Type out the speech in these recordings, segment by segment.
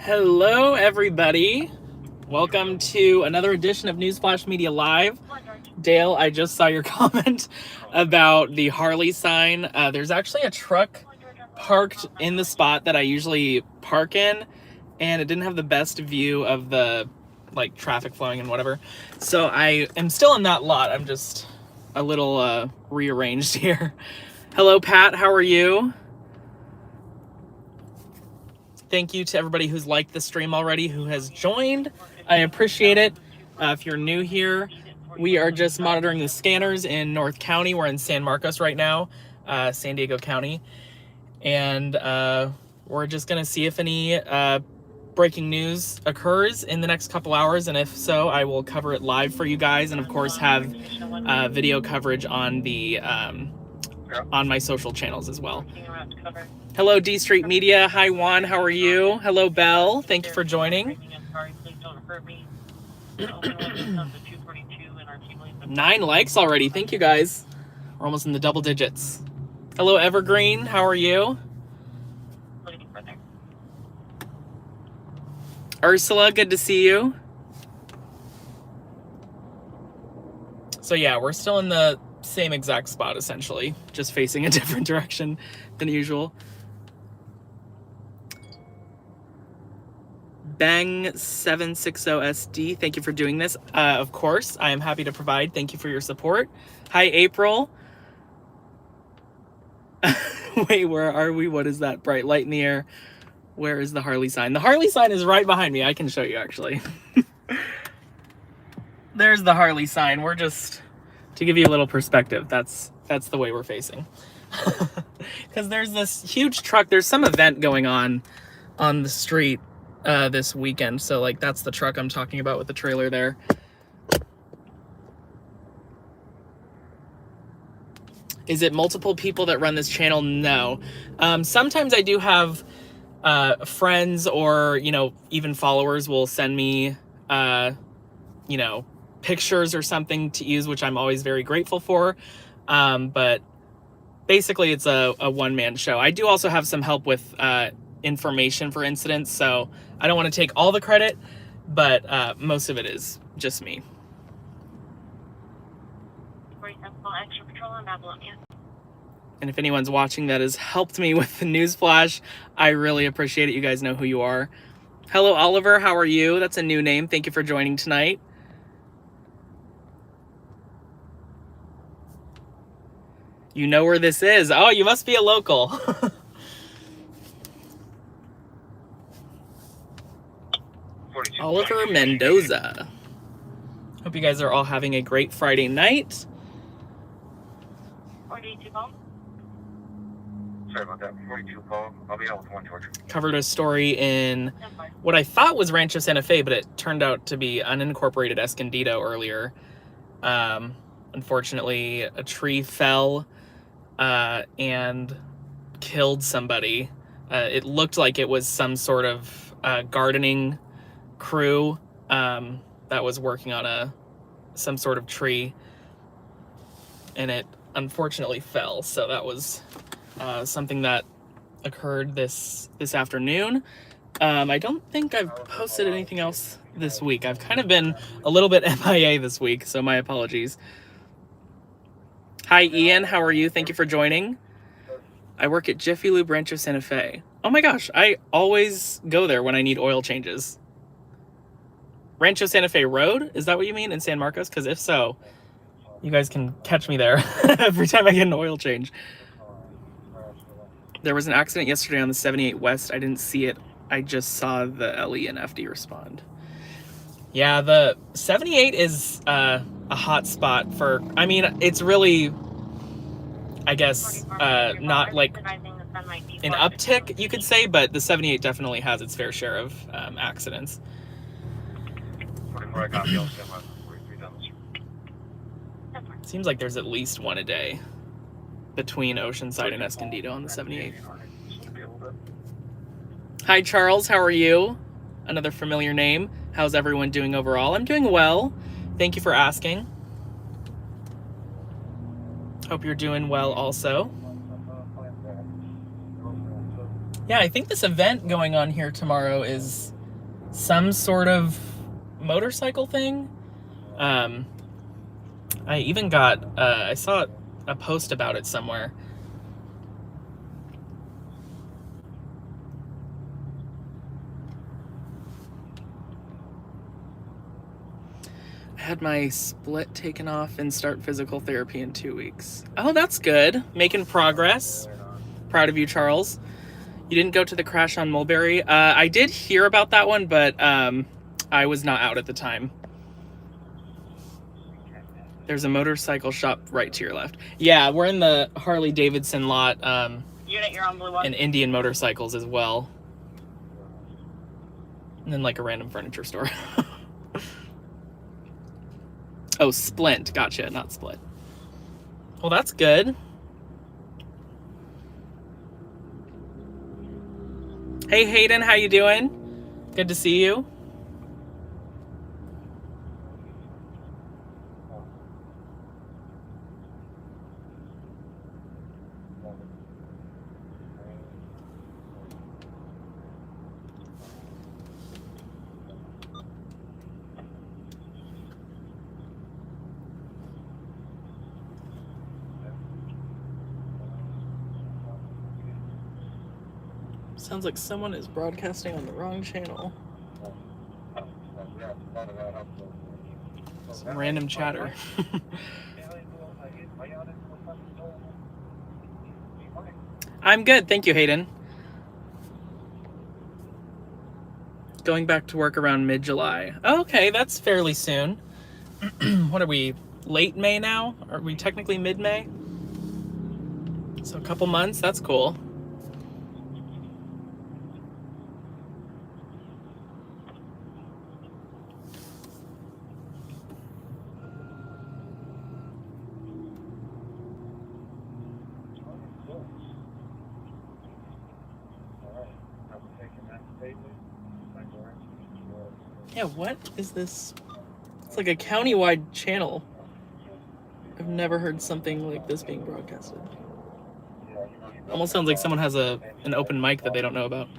Hello, everybody. Welcome to another edition of Newsflash Media Live. Dale, I just saw your comment about the Harley sign. There's actually a truck parked in the spot that I usually park in, and it didn't have the best view of the traffic flowing and whatever. So I am still in that lot. I'm just a little rearranged here. Hello, Pat. How are you? Thank you to everybody who's liked the stream already, who has joined. I appreciate it. If you're new here, we are just monitoring the scanners in North County. We're in San Marcos right now, San Diego County. And we're just going to see if any breaking news occurs in the next couple hours. And if so, I will cover it live for you guys. And of course, have video coverage on the on my social channels as well. Hello, D Street Media. Hi, Juan. How are you? Hello, Belle. Thank you for joining. 9 likes already. Thank you, guys. We're almost in the double digits. Hello, Evergreen. How are you? Ursula, good to see you. So yeah, we're still in the same exact spot, essentially, just facing a different direction than usual. Bang760SD, thank you for doing this. Of course, I am happy to provide. Thank you for your support. Hi, April. Wait, where are we? What is that bright light in the air? Where is the Harley sign? The Harley sign is right behind me. I can show you, actually. There's the Harley sign. We're just, to give you a little perspective, that's the way we're facing. Because there's this huge truck. There's some event going on the street this weekend. So that's the truck I'm talking about with the trailer there. Is it multiple people that run this channel? No. Sometimes I do have friends or, even followers will send me, pictures or something to use, which I'm always very grateful for. But basically it's a one-man show. I do also have some help with information for incidents, so I don't want to take all the credit, but most of it is just me. And if anyone's watching that has helped me with the newsflash, I really appreciate it. You guys know who you are. Hello, Oliver. How are you? That's a new name. Thank you for joining tonight. You know where this is. Oh, you must be a local. Oliver Mendoza. Hope you guys are all having a great Friday night. 42 Paul. Sorry about that. 42 Paul. I'll be out with 1 George. Covered a story in what I thought was Rancho Santa Fe, but it turned out to be unincorporated Escondido earlier. Unfortunately, a tree fell and killed somebody. It looked like it was some sort of gardening crew that was working on some sort of tree, and it unfortunately fell. So that was something that occurred this afternoon. I don't think I've posted anything else this week. I've kind of been a little bit MIA this week, so my apologies. Hi, Ian. How are you? Thank you for joining. I work at Jiffy Lube Rancho Santa Fe. Oh my gosh, I always go there when I need oil changes. Rancho Santa Fe Road? Is that what you mean in San Marcos? Because if so, you guys can catch me there every time I get an oil change. There was an accident yesterday on the 78 West. I didn't see it. I just saw the LE and FD respond. Yeah, the 78 is a hot spot for, I mean, it's really, I guess, not like an uptick, you could say, but the 78 definitely has its fair share of accidents. Seems like there's at least one a day between Oceanside and Escondido on the 78. Hi, Charles. How are you? Another familiar name. How's everyone doing overall? I'm doing well. Thank you for asking. Hope you're doing well also. Yeah, I think this event going on here tomorrow is some sort of motorcycle thing. I even got, I saw a post about it somewhere. I had my split taken off and start physical therapy in 2 weeks. Oh, that's good. Making progress. Proud of you, Charles. You didn't go to the crash on Mulberry? I did hear about that one, but I was not out at the time. There's a motorcycle shop right to your left. Yeah, we're in the Harley Davidson lot. Unit, you're on blue one. And Indian motorcycles as well. And then like a random furniture store. Oh, Splint. Gotcha, not Split. Well, that's good. Hey, Hayden, how you doing? Good to see you. Sounds like someone is broadcasting on the wrong channel. Some random chatter. I'm good, thank you, Hayden. Going back to work around mid-July. Oh, okay, that's fairly soon. What are we, late May now? Are we technically mid-May? So a couple months, that's cool. Yeah, what is this? It's like a county-wide channel. I've never heard something like this being broadcasted. Almost sounds like someone has an open mic that they don't know about.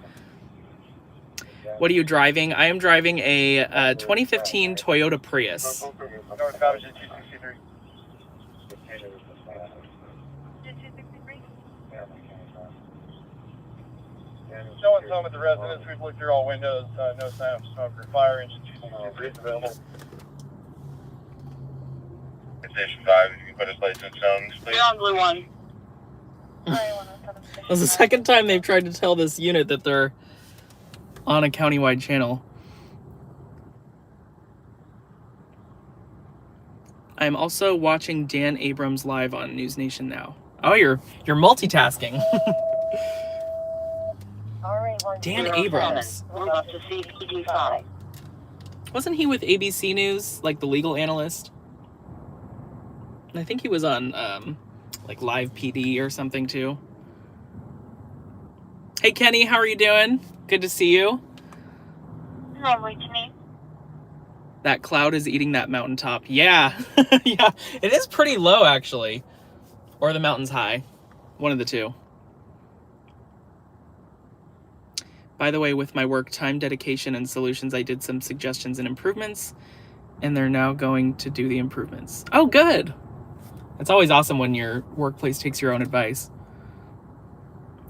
What are you driving? I am driving a 2015 Toyota Prius. Someone's home at the residence. We've looked through all windows. No sign of smoke or fire. Engine 263 Station 5, if you can put his license on, please. You're on blue one. That was the second time they've tried to tell this unit that they're on a county-wide channel. I'm also watching Dan Abrams live on News Nation now. Oh, you're multitasking. Dan Abrams. Up to CPG5. Wasn't he with ABC News, like the legal analyst? And I think he was on like Live PD or something too. Hey Kenny, how are you doing? Good to see you. Lovely to me. That cloud is eating that mountaintop. Yeah, yeah, it is pretty low actually. Or the mountain's high. One of the two. By the way, with my work time dedication and solutions, I did some suggestions and improvements, and they're now going to do the improvements. Oh, good. It's always awesome when your workplace takes your own advice.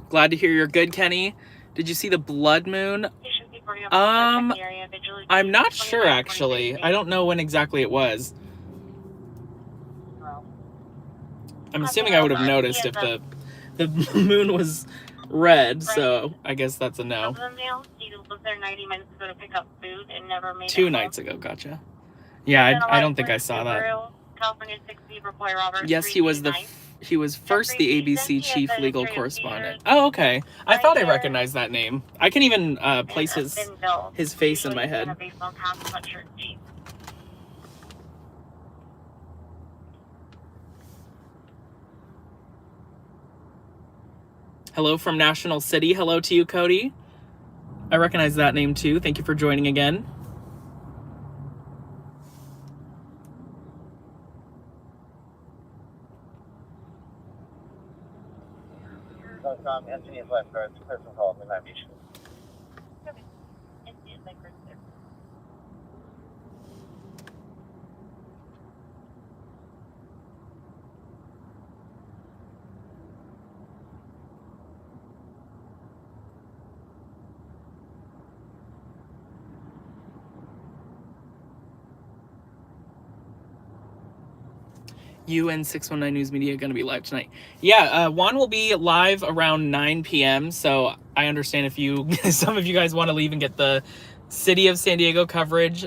Glad to hear you're good, Kenny. Did you see the blood moon? I'm not sure actually. I don't know when exactly it was. I'm assuming I would have noticed if the moon was red, so I guess that's a no. 2 nights ago, gotcha. Yeah, I don't think I saw that. Yes, he was first the ABC chief legal correspondent. Oh, okay. I thought I recognized that name. I can even place his face in my head. Hello from National City. Hello to you, Cody. I recognize that name too. Thank you for joining again. Anthony's lifeguards, person called Midnight Beach. UN 619 News Media going to be live tonight. Yeah, Juan will be live around 9 p.m. So I understand if you, some of you guys want to leave and get the city of San Diego coverage.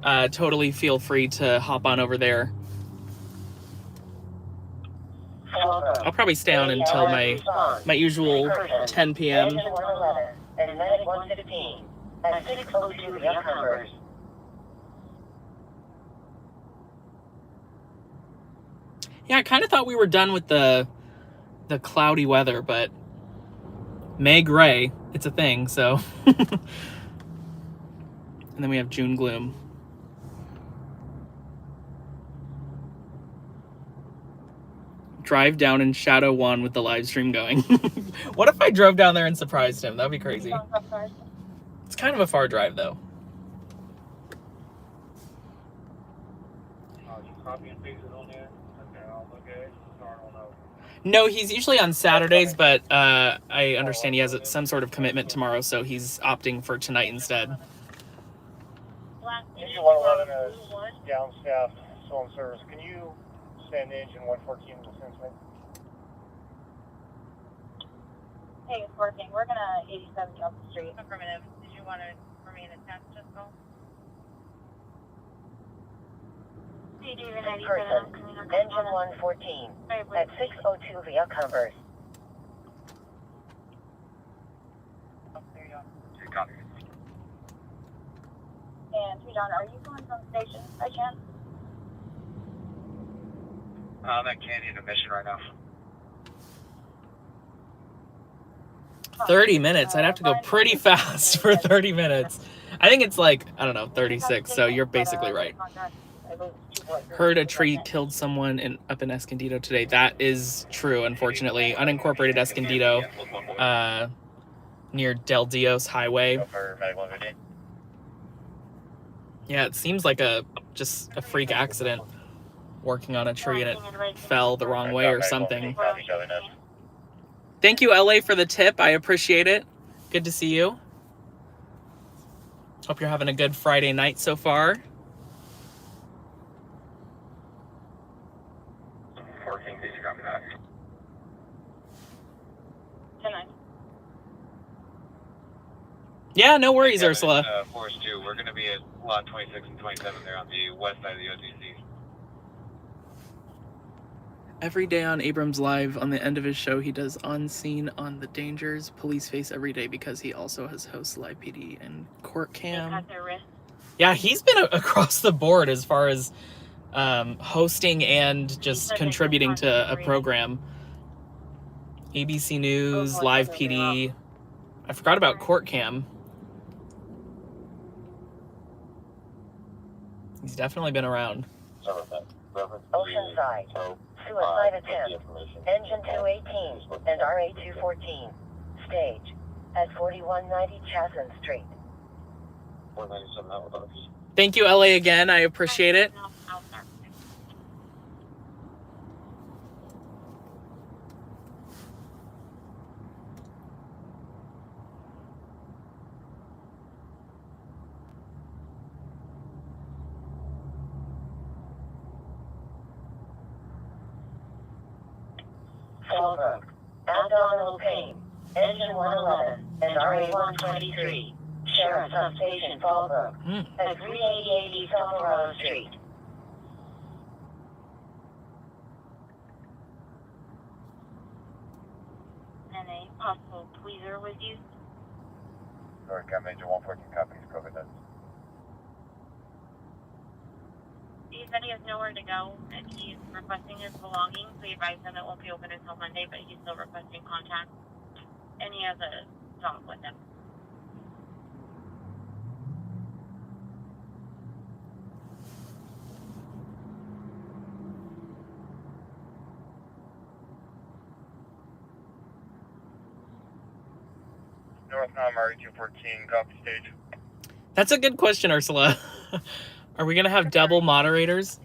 Totally feel free to hop on over there. I'll probably stay on until my usual 10 p.m. Engine 111 and medic 115 at 602 the Cumbers. Yeah, I kind of thought we were done with the cloudy weather, but Meg Ray, it's a thing, so. And then we have June gloom. Drive down and shadow Juan with the live stream going. What if I drove down there and surprised him? That'd be crazy. It's kind of a far drive, though. Copy and paste it on there. Okay, I'll look at it. I'll know. No, he's usually on Saturdays, but I understand he has some sort of commitment tomorrow, so he's opting for tonight instead. Engine 111 is down staff, still in service. Can you send engine 114 to Cincinnati? Hey, it's working. We're gonna 87 off the street. Affirmative. Did you want to remain attached, Jessica? Person, engine 114 at 602 via Cumbers. Okay, copy. And John, are you going from the station by chance? I'm at Canyon Mission right now. 30 minutes. I'd have to go pretty fast for 30 minutes. I think it's like, I don't know, 36, so you're basically right. Heard a tree killed someone up in Escondido today. That is true, unfortunately. Unincorporated Escondido, near Del Dios Highway. Yeah, it seems like just a freak accident, working on a tree and it fell the wrong way or something. Thank you, LA, for the tip. I appreciate it. Good to see you. Hope you're having a good Friday night so far. 14, did you copy that? Tonight. Yeah, no worries, Yeah, Ursula. Forest 2, we're going to be at lot 26 and 27 there on the west side of the OTC. Every day on Abrams Live, on the end of his show, he does on scene on the dangers police face every day because he also has hosts live PD and court cam. Yeah, he's been across the board as far as hosting and just contributing to a program. ABC News, live PD. I forgot about court cam. He's definitely been around. Oceanside. Suicide attempt. Engine 218 and RA 214. Stage at 4190 Chatham Street. 497 that was. Thank you, LA, again. I appreciate it. Fallbrook. Abdominal pain. Engine 111 and RA 123. Sheriff Substation Fallbrook. At 388 East Colorado Street. And a possible tweezer was used. North Cam Major 114 copies, COVID notes. He said he has nowhere to go and he's requesting his belongings. We advised him it won't be open until Monday, but he's still requesting contact. And he has a dog with him. Northbound Murray 214, copy stage. That's a good question, Ursula. Are we going to have double moderators?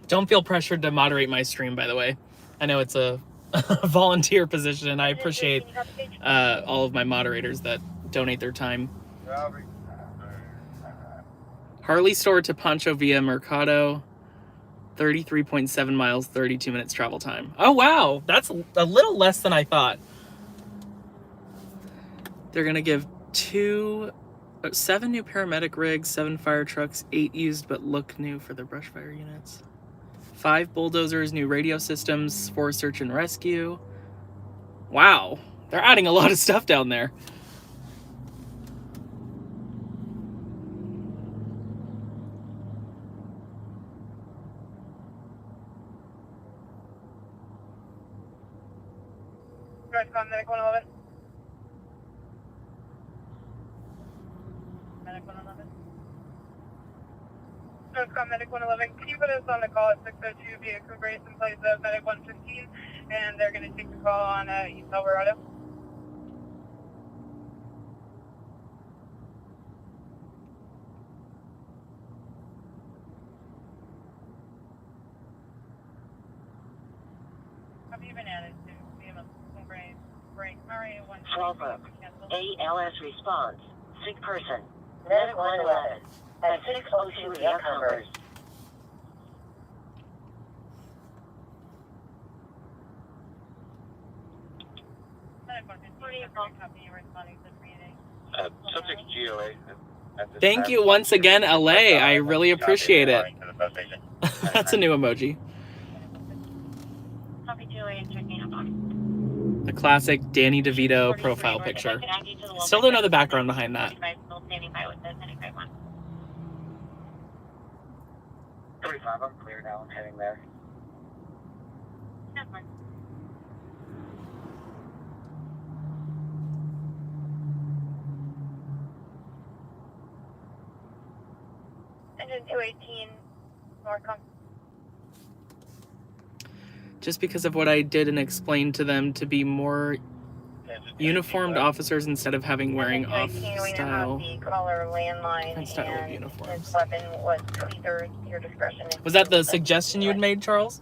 Don't feel pressured to moderate my stream, by the way. I know it's a volunteer position, and I appreciate all of my moderators that donate their time. Harley Store to Pancho Villa Mercado, 33.7 miles, 32 minutes travel time. Oh, wow. That's a little less than I thought. They're going to give 7 new paramedic rigs, 7 fire trucks, 8 used but look new for the brush fire units. 5 bulldozers, new radio systems, 4 search and rescue. Wow, they're adding a lot of stuff down there. Medic 111. Medic 111. Medic 111, can you put us on the call at 602 via Cooper in place of Medic 115, and they're going to take the call on East Alvarado. Have you been added to break Murray 115? ALS response. Sick person. Medic 111. At 602 Yucumbers. Subject GOA. Thank you once again, LA. I really appreciate it. That's a new emoji. The classic Danny DeVito profile picture. Still don't know the background behind that. 35, I'm clear now. I'm heading there. Engine 218, Northcom. Just because of what I did and explained to them to be more uniformed officers instead of having wearing off-style of uniforms. Was that the suggestion you had made, Charles?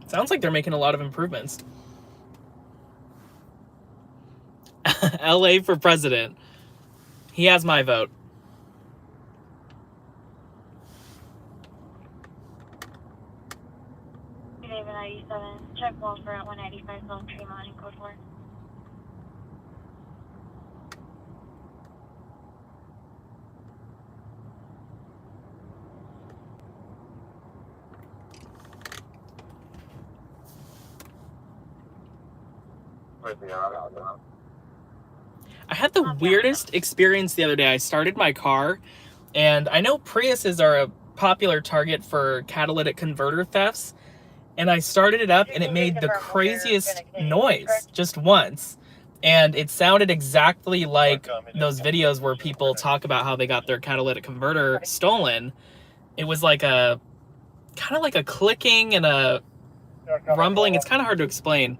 Sounds like they're making a lot of improvements. LA for president. He has my vote. David 97, check Walter at 195 South Tremont in code 4. I had the weirdest experience the other day. I started my car, and I know Priuses are a popular target for catalytic converter thefts, and I started it up and it made the craziest noise just once. And it sounded exactly like those videos where people talk about how they got their catalytic converter stolen. It was like a kind of like a clicking and a rumbling. It's kind of hard to explain,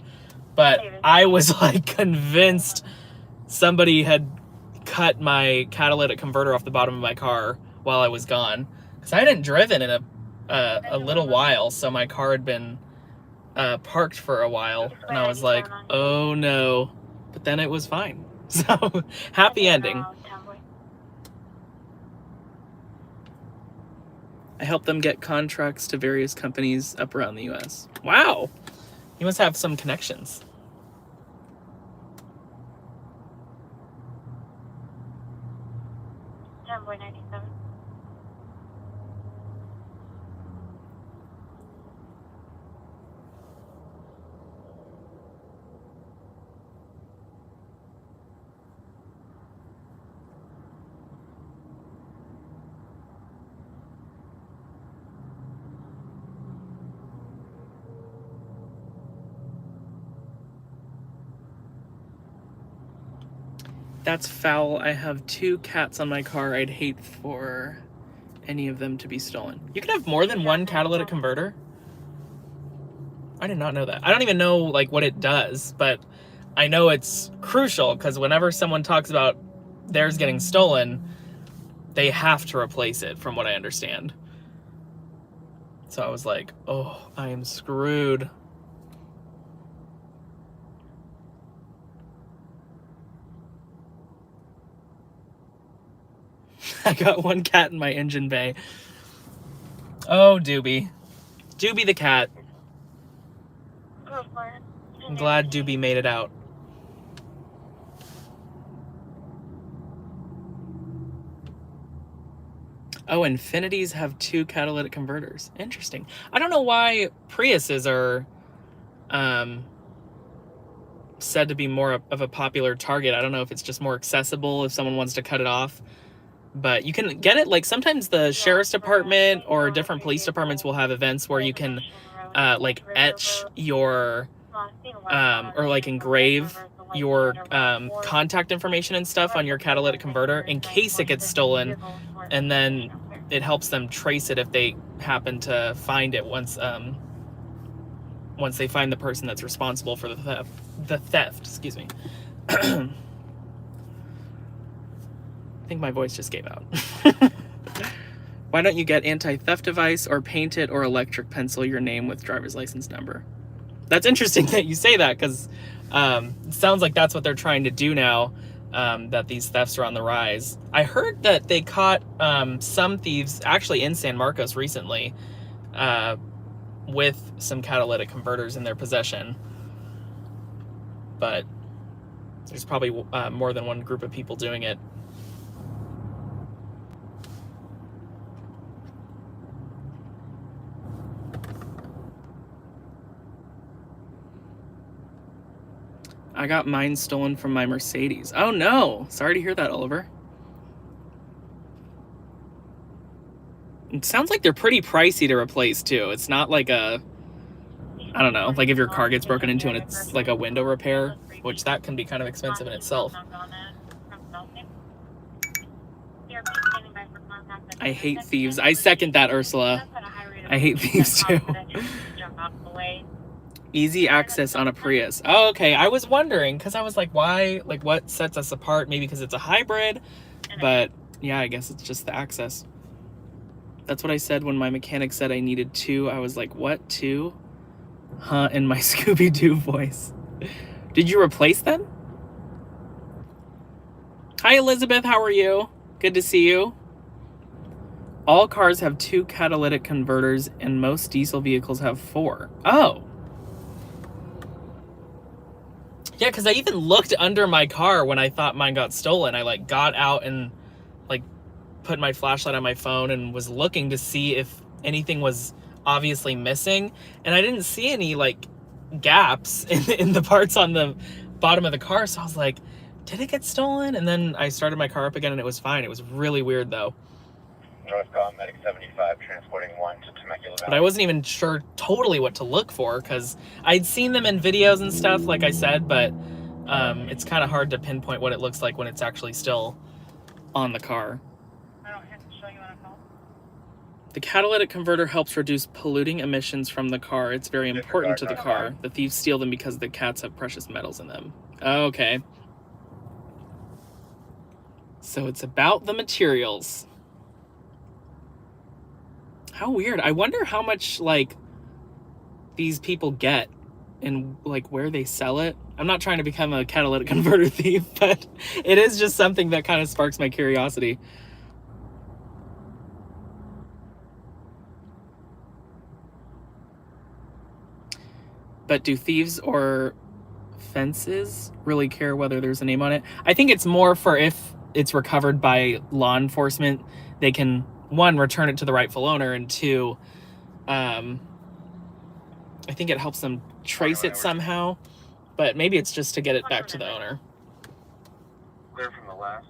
but I was like convinced somebody had cut my catalytic converter off the bottom of my car while I was gone, because I hadn't driven in a little while, so my car had been parked for a while, and I was like, oh no, but then it was fine. So happy ending. I helped them get contracts to various companies up around the US. Wow, you must have some connections. Tomboy 97. That's foul. I have 2 cats on my car. I'd hate for any of them to be stolen. You can have more than one catalytic converter? I did not know that. I don't even know like what it does, but I know it's crucial because whenever someone talks about theirs getting stolen, they have to replace it, from what I understand. So I was like, oh, I am screwed. I got one cat in my engine bay. Oh, Doobie. Doobie the cat. Go for it. I'm glad Doobie made it out. Oh, Infinities have 2 catalytic converters. Interesting. I don't know why Priuses are said to be more of a popular target. I don't know if it's just more accessible if someone wants to cut it off. But you can get it, like sometimes the sheriff's department or different police departments will have events where you can like etch your or like engrave your contact information and stuff on your catalytic converter in case it gets stolen, and then it helps them trace it if they happen to find it once they find the person that's responsible for the theft, excuse me. I think my voice just gave out. Why don't you get anti-theft device or paint it or electric pencil your name with driver's license number? That's interesting that you say that, because it sounds like that's what they're trying to do now, that these thefts are on the rise. I heard that they caught some thieves actually in San Marcos recently with some catalytic converters in their possession. But there's probably more than one group of people doing it. I got mine stolen from my Mercedes. Oh no! Sorry to hear that, Oliver. It sounds like they're pretty pricey to replace too. It's not like a, I don't know, like if your car gets broken into and it's like a window repair, which that can be kind of expensive in itself. I hate thieves. I second that, Ursula. I hate thieves too. Easy access on a Prius. Oh, okay. I was wondering, because I was like, why? Like, what sets us apart? Maybe because it's a hybrid. But yeah, I guess it's just the access. That's what I said when my mechanic said I needed 2. I was like, what, 2? Huh, in my Scooby-Doo voice. Did you replace them? Hi, Elizabeth. How are you? Good to see you. All cars have 2 catalytic converters, and most diesel vehicles have 4. Oh. Yeah, because I even looked under my car when I thought mine got stolen. I like got out and like put my flashlight on my phone and was looking to see if anything was obviously missing, and I didn't see any like gaps in the parts on the bottom of the car. So I was like, did it get stolen? And then I started my car up again and it was fine. It was really weird though. Northbound Medic 75 transporting 1 to Temecula Valley. But I wasn't even sure totally what to look for, because I'd seen them in videos and stuff, like I said, but it's kind of hard to pinpoint what it looks like when it's actually still on the car. I don't have to show you on a phone. The catalytic converter helps reduce polluting emissions from the car. It's very important to the car. The thieves steal them because the cats have precious metals in them. Okay. So it's about the materials. How weird. I wonder how much, like, these people get and, like, where they sell it. I'm not trying to become a catalytic converter thief, but it is just something that kind of sparks my curiosity. But do thieves or fences really care whether there's a name on it? I think it's more for if it's recovered by law enforcement, they can, 1, return it to the rightful owner, and 2, I think it helps them trace it somehow, but maybe it's just to get it back to the owner. Clear from the last.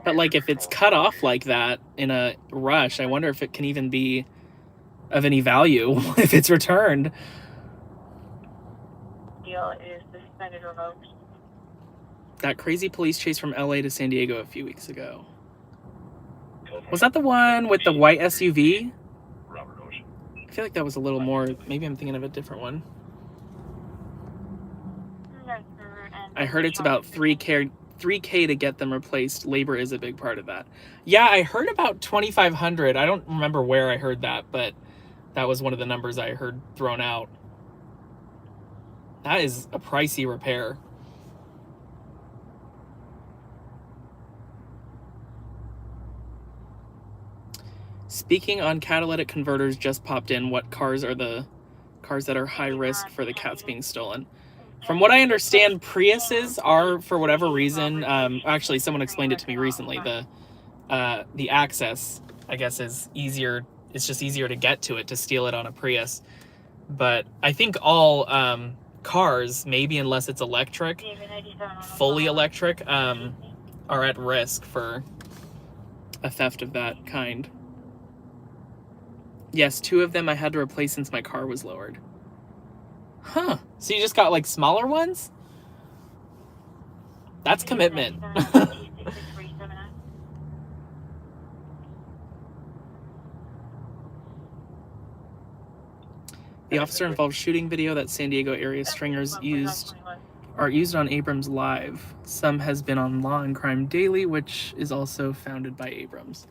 But like if it's cut off like that in a rush, I wonder if it can even be of any value if it's returned. Deal is suspended revoked. That crazy police chase from LA to San Diego a few weeks ago. Was that the one with the white SUV? Robert Ocean. I feel like that was a little more, maybe I'm thinking of a different one. I heard it's about 3K to get them replaced. Labor is a big part of that. Yeah, I heard about 2,500. I don't remember where I heard that, but that was one of the numbers I heard thrown out. That is a pricey repair. Speaking on catalytic converters just popped in. What cars are the cars that are high risk for the cats being stolen? From what I understand, Priuses are, for whatever reason, actually someone explained it to me recently, the access, I guess, is easier. It's just easier to get to it, to steal it on a Prius. But I think all cars, maybe unless it's electric, fully electric, are at risk for a theft of that kind. Yes, 2 of them I had to replace since my car was lowered. Huh. So you just got like smaller ones? That's commitment. The officer-involved shooting video that San Diego area stringers are used on Abrams Live. Some has been on Law and Crime Daily, which is also founded by Abrams.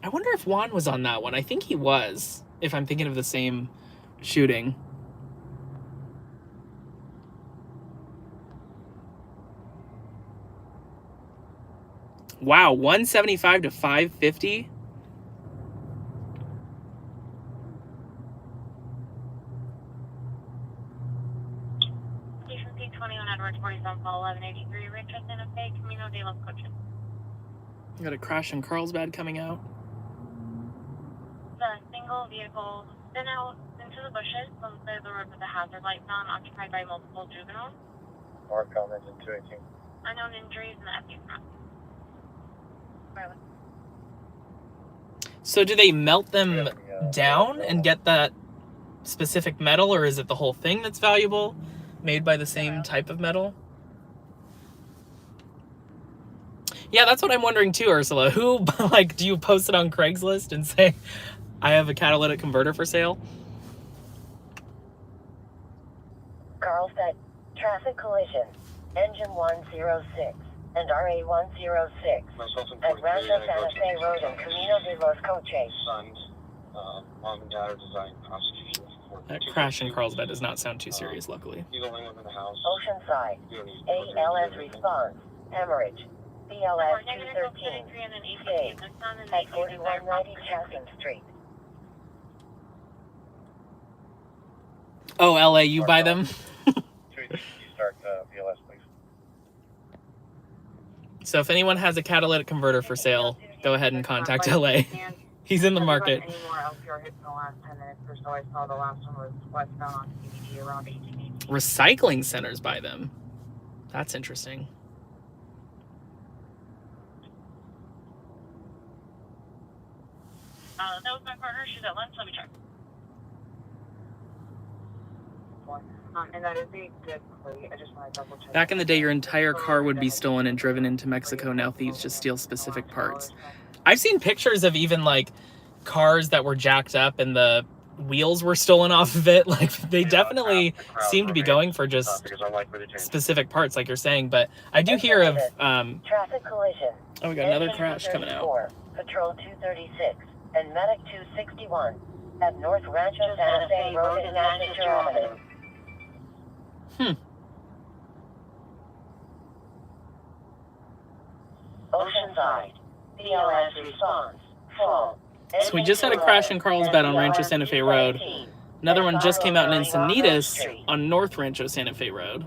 I wonder if Juan was on that one. I think he was, if I'm thinking of the same shooting. Wow, 175 to 550? Station C21 Edwards 47 call 1183 Richard Santa Fe Camino de los Coches. You got a crash in Carlsbad coming out. The single vehicle spin out into the bushes on the side of the road with a hazard light on, occupied by multiple juveniles. Mark on engine 218. Unknown injuries in the FU front. So do they melt them down and get that specific metal, or is it the whole thing that's valuable, made by the same type of metal? Yeah, that's what I'm wondering too, Ursula. Who, like, do you post it on Craigslist and say, I have a catalytic converter for sale? Carlsbad, traffic collision, engine 106 and RA 106 at Rancho Santa Fe Road and Camino de los Coches. Sons, mom and dad are designing prosecution for That crash in Carlsbad does not sound too serious, luckily. You don't live in the house. Oceanside, You don't need ALS response, hemorrhage, BLS 213, K, at 4190 Chasson Street. Oh, LA, you buy them? 218, you start VLS, please. So if anyone has a catalytic converter for sale, go ahead and contact LA. He's in the market. Any more LPR hits in the last 10 minutes or so? I saw the last one was westbound on CBD around 1818. Recycling centers buy them. That's interesting. That was my partner. She's at lunch. Let me check. And that is a good plate. I just want to double check. Back in the day, your entire car would be stolen and driven into Mexico. Now thieves just steal specific parts. I've seen pictures of even like cars that were jacked up and the wheels were stolen off of it. Like they definitely seem to be going for just specific parts, like you're saying. But I do hear of Traffic collision. oh, we got another crash coming out. Patrol 236 and Medic 261 at North Rancho Santa Fe Road and Nature Avenue. Oceanside, BLS response, full. So we just had a crash in Carlsbad on Rancho Santa Fe Road. Another one just came out in Encinitas on North Rancho Santa Fe Road.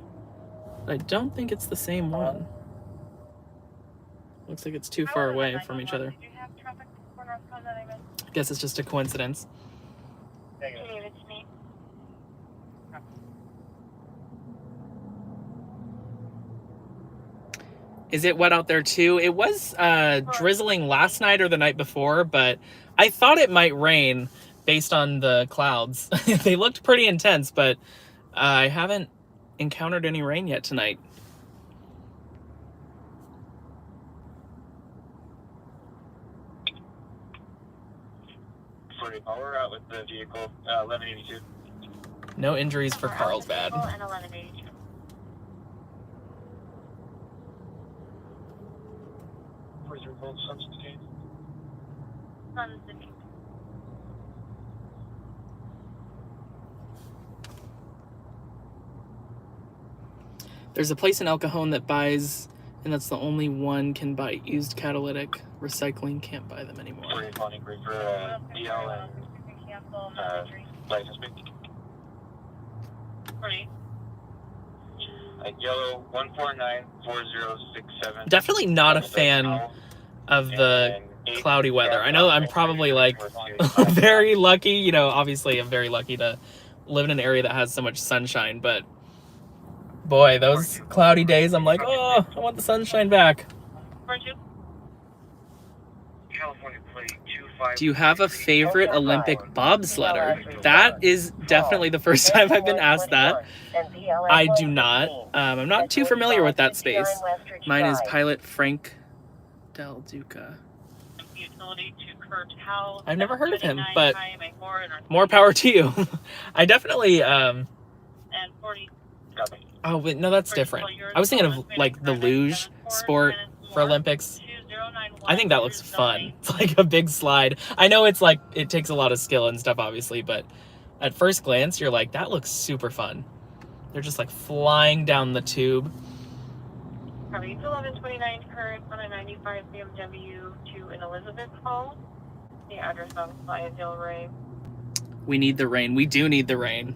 But I don't think it's the same one. Looks like it's too far away from each other. Did you have traffic for North Con that I missed? I guess it's just a coincidence. Negative. David, it's me. Is it wet out there too? It was drizzling last night or the night before, but I thought it might rain based on the clouds. They looked pretty intense, but I haven't encountered any rain yet tonight. We're out with the vehicle, 1182. No injuries for Carlsbad. And 1182. Hold sensitive. Sun's the beat. There's a place in El Cajon that buys, and that's the only one can buy used catalytic. Recycling can't buy them anymore. Sorry, calling for DL and license plate. Right. Yellow 1494067. Definitely not a fan of the cloudy weather. I know I'm probably like very lucky, you know, obviously I'm very lucky to live in an area that has so much sunshine, but boy, those cloudy days, I'm like, oh, I want the sunshine back. Weren't you? California plate 25. Do you have a favorite Olympic bobsledder? That is definitely the first time I've been asked that. I do not. I'm not too familiar with that space. Mine is pilot Frank Del Duca. Utility to Kurt Howell. I've never heard of him, but IMA4 and more power to you. I definitely, and 40. oh, wait, no, that's different. I was thinking of like the luge sport for Olympics. I think that looks fun. It's like a big slide. I know it's like, it takes a lot of skill and stuff, obviously, but at first glance, you're like, that looks super fun. They're just like flying down the tube. Probably 1129 current on a 95 BMW to an Elizabeth Hall. The address on Playa del Rey. We need the rain. We do need the rain.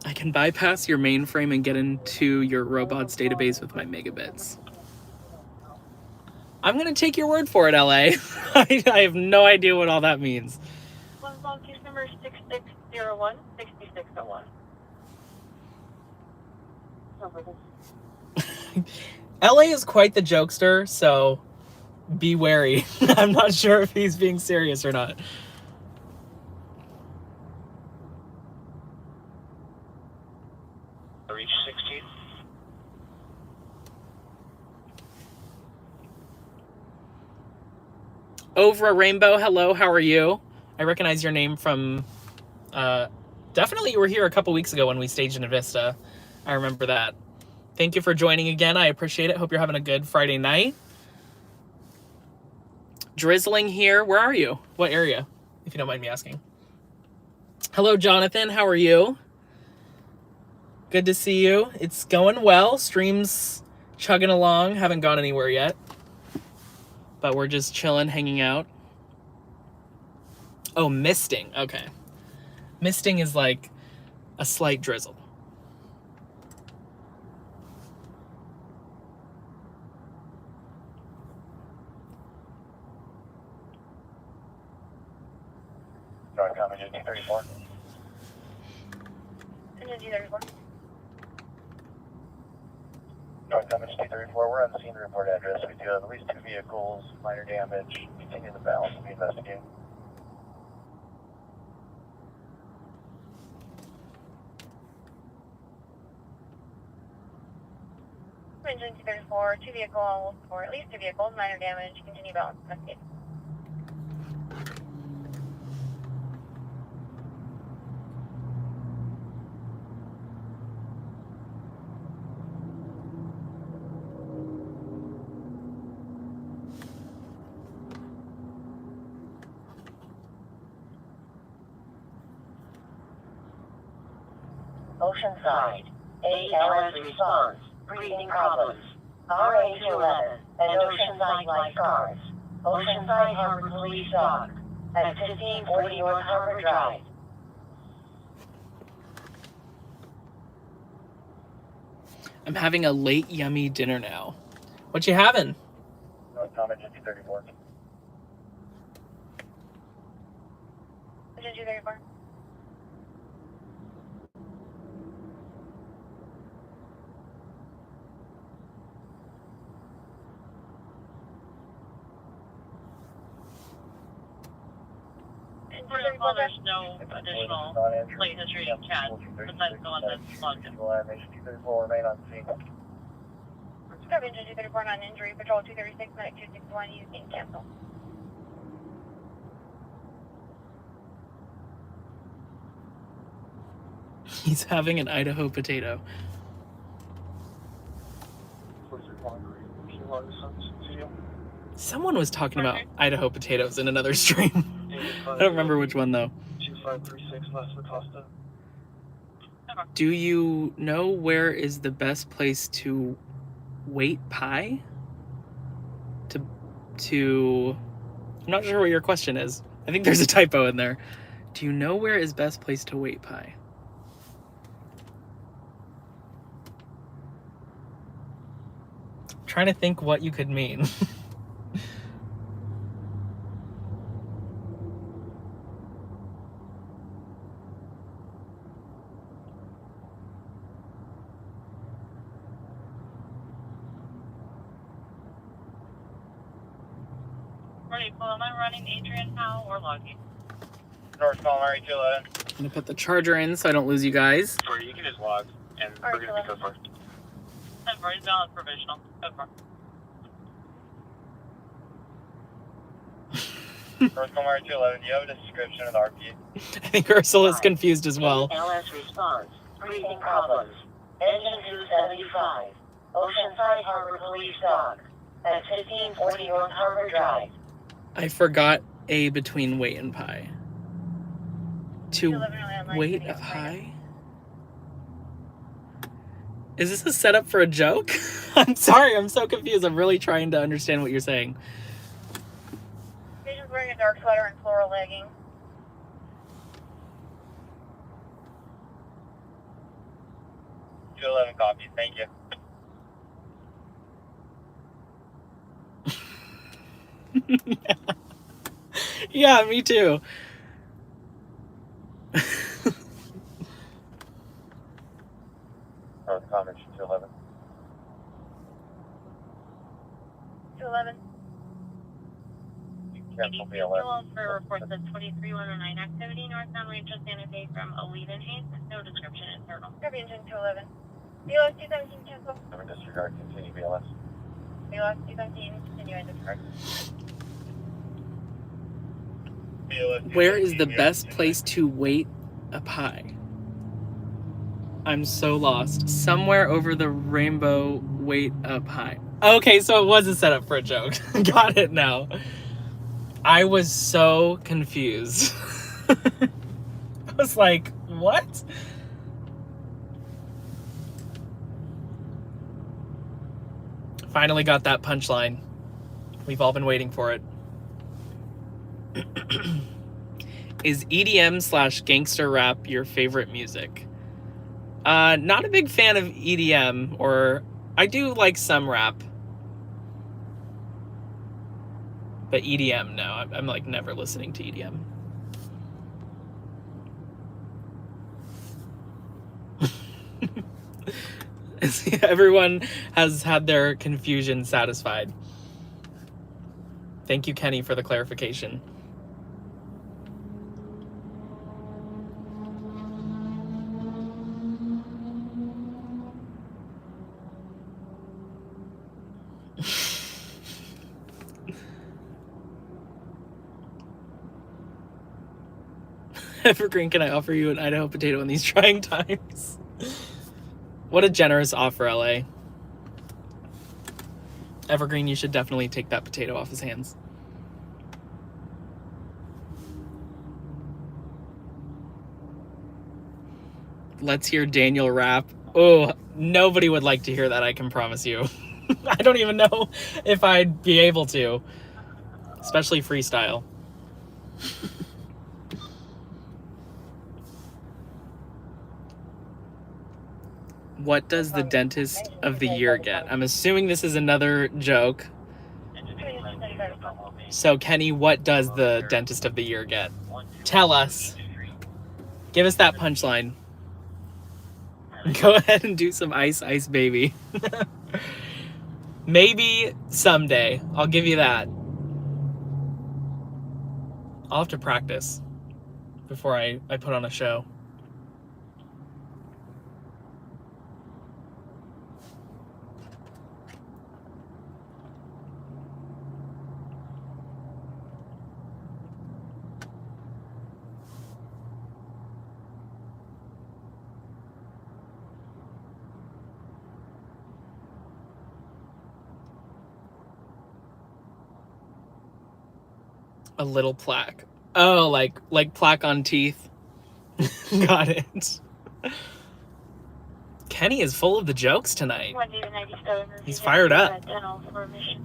I can bypass your mainframe and get into your robots database with my megabits. I'm gonna take your word for it, LA. I have no idea what all that means. One phone case number 6601 6601. LA is quite the jokester, so be wary. I'm not sure if he's being serious or not. Reach 16. Over a Rainbow, hello, how are you? I recognize your name from, definitely you were here a couple weeks ago when we staged in Vista. I remember that. Thank you for joining again. I appreciate it. Hope you're having a good Friday night. Drizzling here. Where are you? What area, if you don't mind me asking? Hello, Jonathan. How are you? Good to see you. It's going well. Stream's chugging along. Haven't gone anywhere yet. But we're just chilling, hanging out. Oh, misting. Okay. Misting is like a slight drizzle. North Common Unity 34. Energy 34. North Common Unity 34. We're on the scene report address. We do have at least 2 vehicles, minor damage. Continue the balance to be investigated. Engine 234, 2 vehicles, or at least 2 vehicles, minor damage, continue balance investigate. Oceanside. ALS response. Breathing problems. RA211 and Oceanside lifeguards. Oceanside Harbor Police Dog. At 1540 North Harbor Drive. I'm having a late, yummy dinner now. What you having? North Common Unity 34. Engine 234. Engine For info, there's no additional plate history CAD besides the one that's logged in. Remain on scene. Coverage 234 non-injury, patrol 236, night 261, using cancel. He's having an Idaho potato. Someone was talking about Idaho potatoes in another stream. I don't remember which one though. 2536 West Acosta. Do you know where is the best place to wait pie? I'm not sure what your question is. I think there's a typo in there. Do you know where is best place to wait pie? Trying to think what you could mean. Am I running Adrian now or logging? North Calamari 211. I'm gonna put the charger in so I don't lose you guys. Sorry, you can just log, and we're going to be code for. 10-4, he's valid provisional. Code 4. North Calamari 211, do you have a description of the RP? I think Ursula's confused as well. LS response. Breathing problems. Engine 275. Oceanside Harbor Police Dog. At 1540 North Harbor Drive. I forgot A between wait and pie. To wait of pie? Is this a setup for a joke? I'm sorry, I'm so confused. I'm really trying to understand what you're saying. Patient's wearing a dark sweater and floral leggings. $211 copies, thank you. Yeah, me too. North Commerce 211. 211. Cancel BLS. Fuel for reports of 2319 activity northbound Rancho Santa Fe from Olean Hayes. No description internal. Copy engine 211. BLS 217 cancel. Never disregard, continue BLS. BLS 217 continue and disregard. Where is the best place to wait a pie? I'm so lost. Somewhere over the rainbow, wait a pie. Okay, so it was a setup for a joke. Got it now. I was so confused. I was like, what? Finally got that punchline. We've all been waiting for it. Is EDM / gangster rap your favorite music? Not a big fan of EDM, or I do like some rap. But EDM, no. I'm like never listening to EDM. Everyone has had their confusion satisfied. Thank you, Kenny, for the clarification. Evergreen, can I offer you an Idaho potato in these trying times? What a generous offer, LA. Evergreen, you should definitely take that potato off his hands. Let's hear Daniel rap. Oh, nobody would like to hear that, I can promise you. I don't even know if I'd be able to. Especially freestyle. What does the dentist of the year get? I'm assuming this is another joke. So, Kenny, what does the dentist of the year get? Tell us. Give us that punchline. Go ahead and do some Ice Ice Baby. Maybe someday. I'll give you that. I'll have to practice. before I put on a show. A little plaque. Oh, like plaque on teeth. Got it. Kenny is full of the jokes tonight. 197. He's fired up. Tunnel for mission.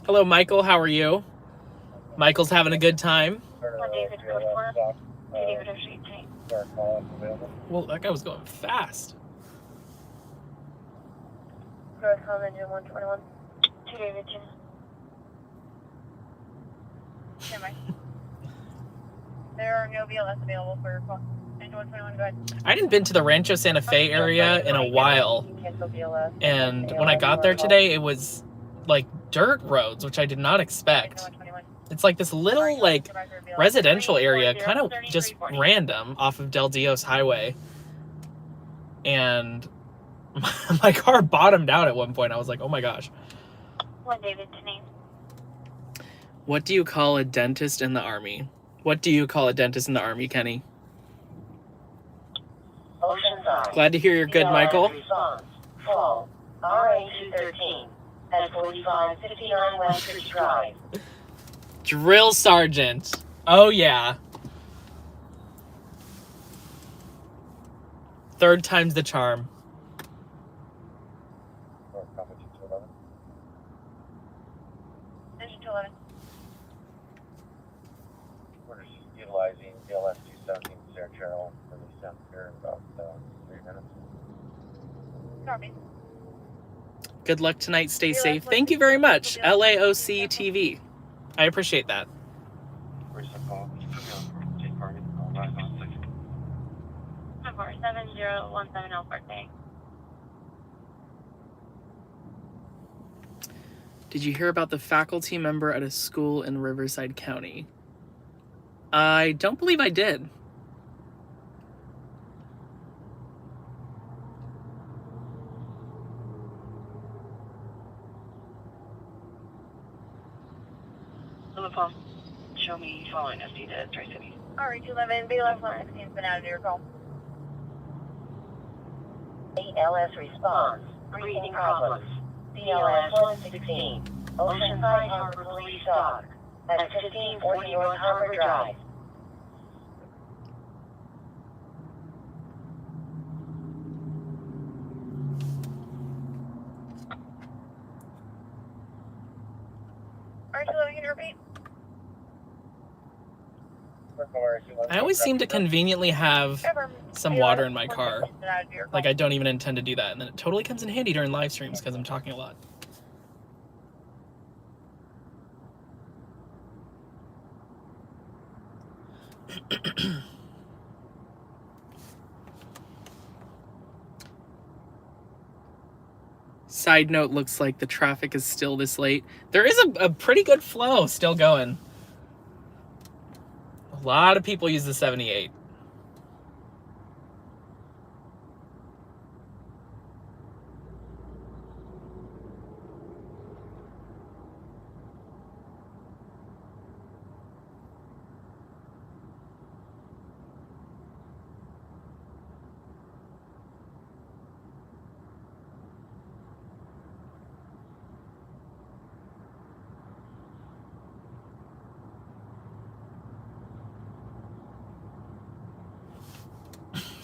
Hello, Michael. How are you? Michael's having a good time. 1 David code 4. 2 David Ocean 18. Well, that guy was going fast. North Comm Engine 121. 2 David 2. Never mind. There are no BLS available for your call. Engine 121, go ahead. I hadn't been to the Rancho Santa Fe area in a while, and when I got there today, it was like dirt roads, which I did not expect. It's like this little like residential area, kind of just random off of Del Dios Highway, and my car bottomed out at one point. I was like, oh my gosh. 1 David to name. What do you call a dentist in the Army? What do you call a dentist in the Army, Kenny? Oceanside. Glad to hear you're good, Michael. Response. Fall. RA-213 at 4559 West Church Drive. Drill Sergeant. Oh, yeah. Third time's the charm. Engine 211. We're just utilizing BLS 217 Sarah Channel for the sound here in about 3 minutes. Copy. Good luck tonight. Stay safe. Thank you very much. LAOC TV. I appreciate that. Where's the call? Take part in. I'll rise on 6. 47017 Alpha Day. Did you hear about the faculty member at a school in Riverside County? I don't believe I did. On the phone. Show me following SD to Tri-City. RA-211, BLS 116 has been added to your call. ALS response. Breathing problems. BLS 116. Oceanside Harbor Police Dock. At 1540 North Harbor Drive. RA-211, can you repeat? I always seem to conveniently have some water in my car. Like I don't even intend to do that. And then it totally comes in handy during live streams because I'm talking a lot. Side note, looks like the traffic is still this late. There is a pretty good flow still going. A lot of people use the 78.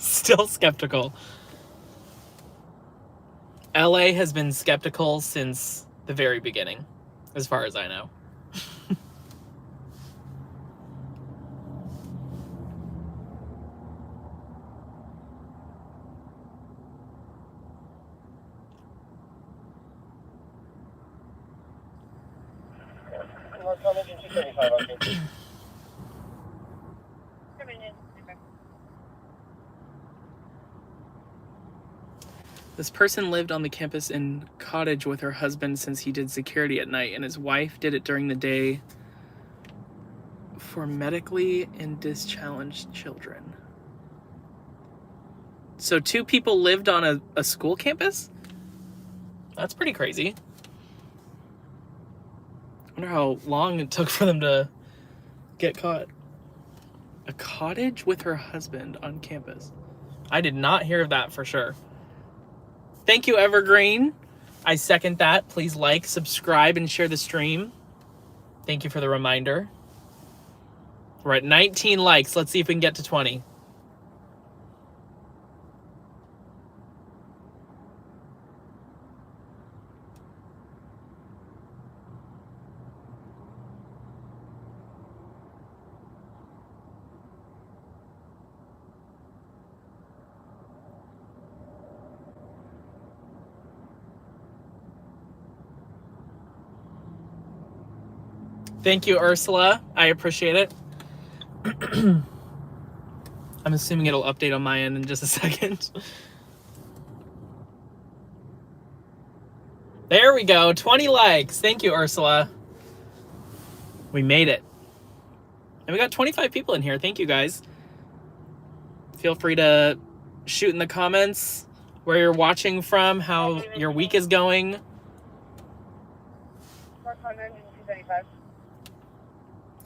Still skeptical. LA has been skeptical since the very beginning, as far as I know. North Comm Engine 235, okay. This person lived on the campus in cottage with her husband since he did security at night, and his wife did it during the day for medically and dischallenged children. So 2 people lived on a school campus? That's pretty crazy. I wonder how long it took for them to get caught. A cottage with her husband on campus. I did not hear of that for sure. Thank you, Evergreen. I second that. Please like, subscribe, and share the stream. Thank you for the reminder. We're at 19 likes. Let's see if we can get to 20. Thank you, Ursula. I appreciate it. I'm assuming it'll update on my end in just a second. There we go. 20 likes. Thank you, Ursula. We made it. And we got 25 people in here. Thank you, guys. Feel free to shoot in the comments where you're watching from, how your week is going. 400-235.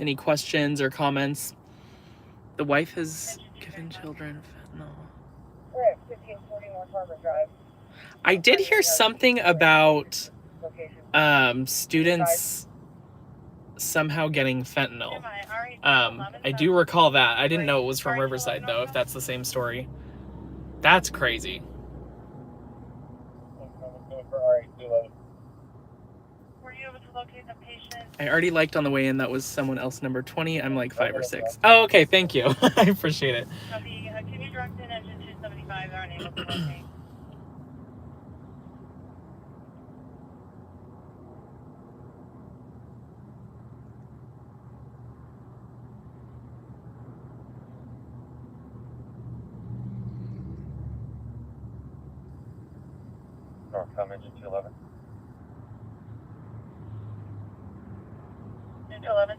Any questions or comments? The wife has given children fentanyl. We're at 1540 North Harbor Drive. I did hear something about Location. students somehow getting fentanyl. I do recall that. I didn't know it was from Riverside, though, if that's the same story. That's crazy. Were you able to locate the patient? I already liked on the way in. That was someone else, number 20. I'm like 5 or 6. Oh, okay. Thank you. I appreciate it. Copy. Can you direct an engine 275? They're unable to locate. Northcom engine 211. 211.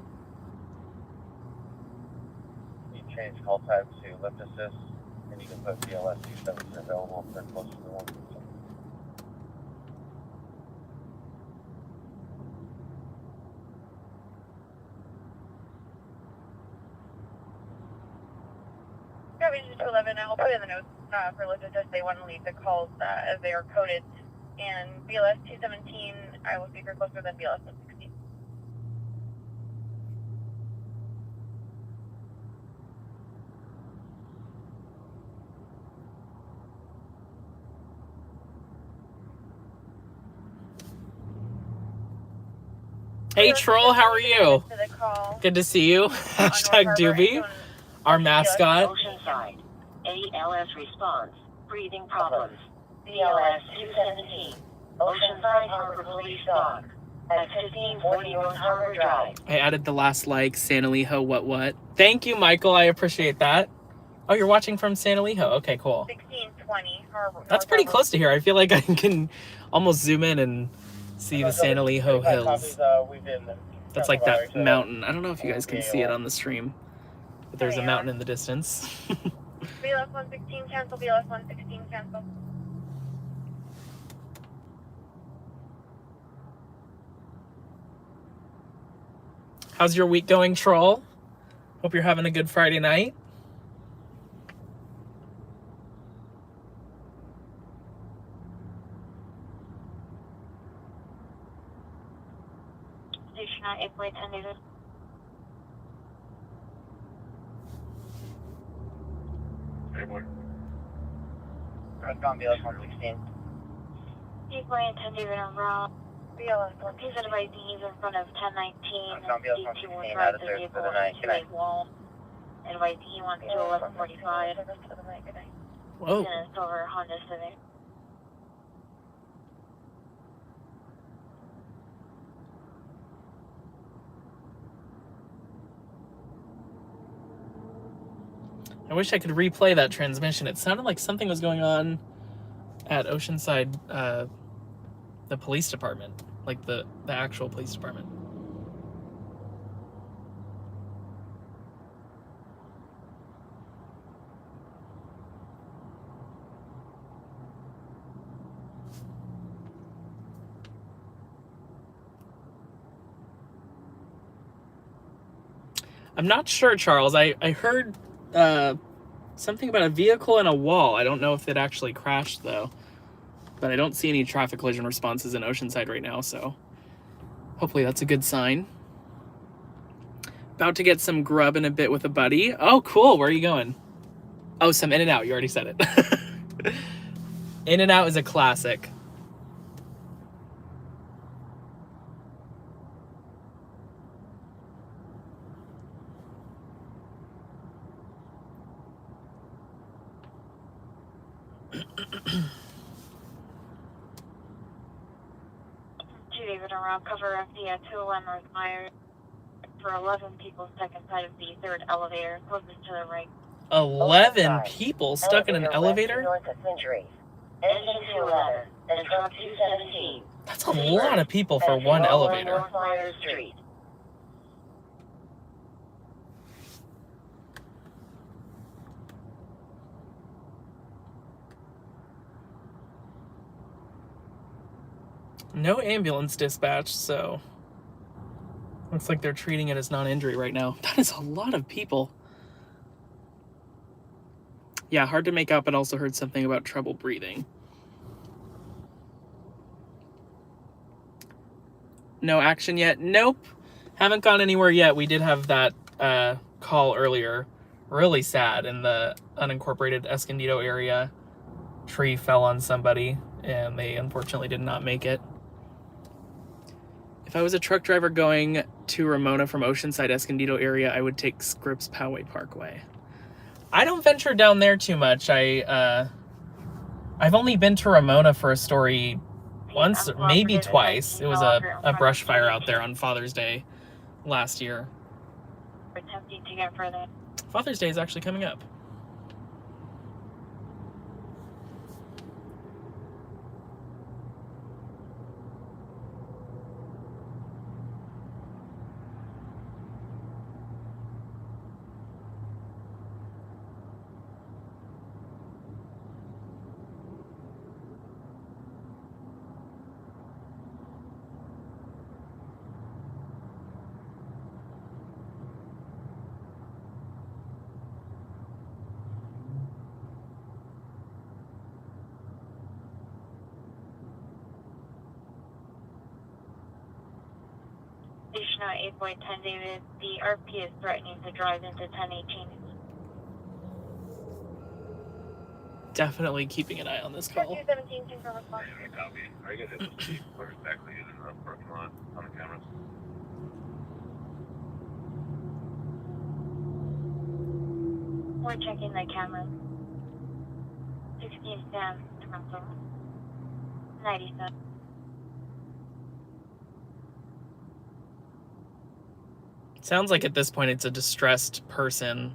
You change call type to lift assist, and you can put BLS 217 available if they're close to the one. Copy 211. I'll put in the notes for logistics. They want to leave the calls as they are coded. And BLS 217, I will speak her closer than BLS 116. Hey, Troll, how are you? To the call. Good to see you. Hashtag Doobie, our mascot. Oceanside. ALS response. Breathing problems. BLS 217. Oceanside Harbor Police Dog. At 1540 North Harbor Drive. I added the last like, San Elijo, what. Thank you, Michael. I appreciate that. Oh, you're watching from San Elijo. Okay, cool. 1620 Harbor. That's pretty close to here. I feel like I can almost zoom in and see the San Elijo Hills. That's like that mountain. I don't know if you guys can see it on the stream, but there's a mountain in the distance. BLS 116 cancel. BLS 116 cancel. How's your week going, Troll? Hope you're having a good Friday night. Station at 8.10 David. Northcom BLS 116. 8.10 David on route. BLS 116. He's advising he's in front of 1019. Northcom BLS 116 out of there for the night. Good night. Wall. Advising he wants to 1145. Whoa. In a silver Honda Civic. I wish I could replay that transmission. It sounded like something was going on At Oceanside, the police department, like the actual police department. I'm not sure, Charles. I heard something about a vehicle and a wall. I don't know if it actually crashed, though. But I don't see any traffic collision responses in Oceanside right now, so hopefully that's a good sign. About to get some grub in a bit with a buddy. Oh, cool. Where are you going? Oh, some In-N-Out. You already said it. In-N-Out is a classic. David around cover of the 201 North Myers for 11 people stuck inside of the third elevator, closest to the right. 11 people stuck in an elevator? North of Century. Engine 211 and truck 217. That's a lot of people for one elevator. North Myers Street. No ambulance dispatch, so looks like they're treating it as non-injury right now. That is a lot of people. Yeah, hard to make out, but also heard something about trouble breathing. No action yet? Nope. Haven't gone anywhere yet. We did have that call earlier. Really sad in the unincorporated Escondido area. Tree fell on somebody, and they unfortunately did not make it. If I was a truck driver going to Ramona from Oceanside, Escondido area, I would take Scripps Poway Parkway. I don't venture down there too much. I've only been to Ramona for a story once, maybe twice. It was a brush fire out there on Father's Day last year. Attempting to get further. Father's Day is actually coming up. Station 8.10, David. The RP is threatening to drive into 1018. Definitely keeping an eye on this call. 217, confirm response. Copy. Are you guys able to see where exactly in the parking lot on the cameras? We're checking the cameras. 16 Sam, Toronto. 97. Sounds like at this point it's a distressed person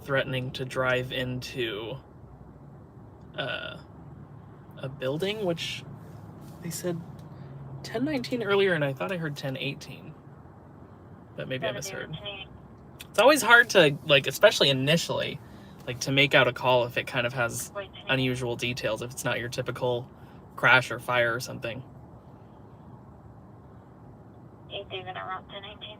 threatening to drive into a building, which they said 1019 earlier, and I thought I heard 1018. But maybe I misheard. It's always hard to, like, especially initially, like, to make out a call if it kind of has unusual details, if it's not your typical crash or fire or something. 8 David around 1019.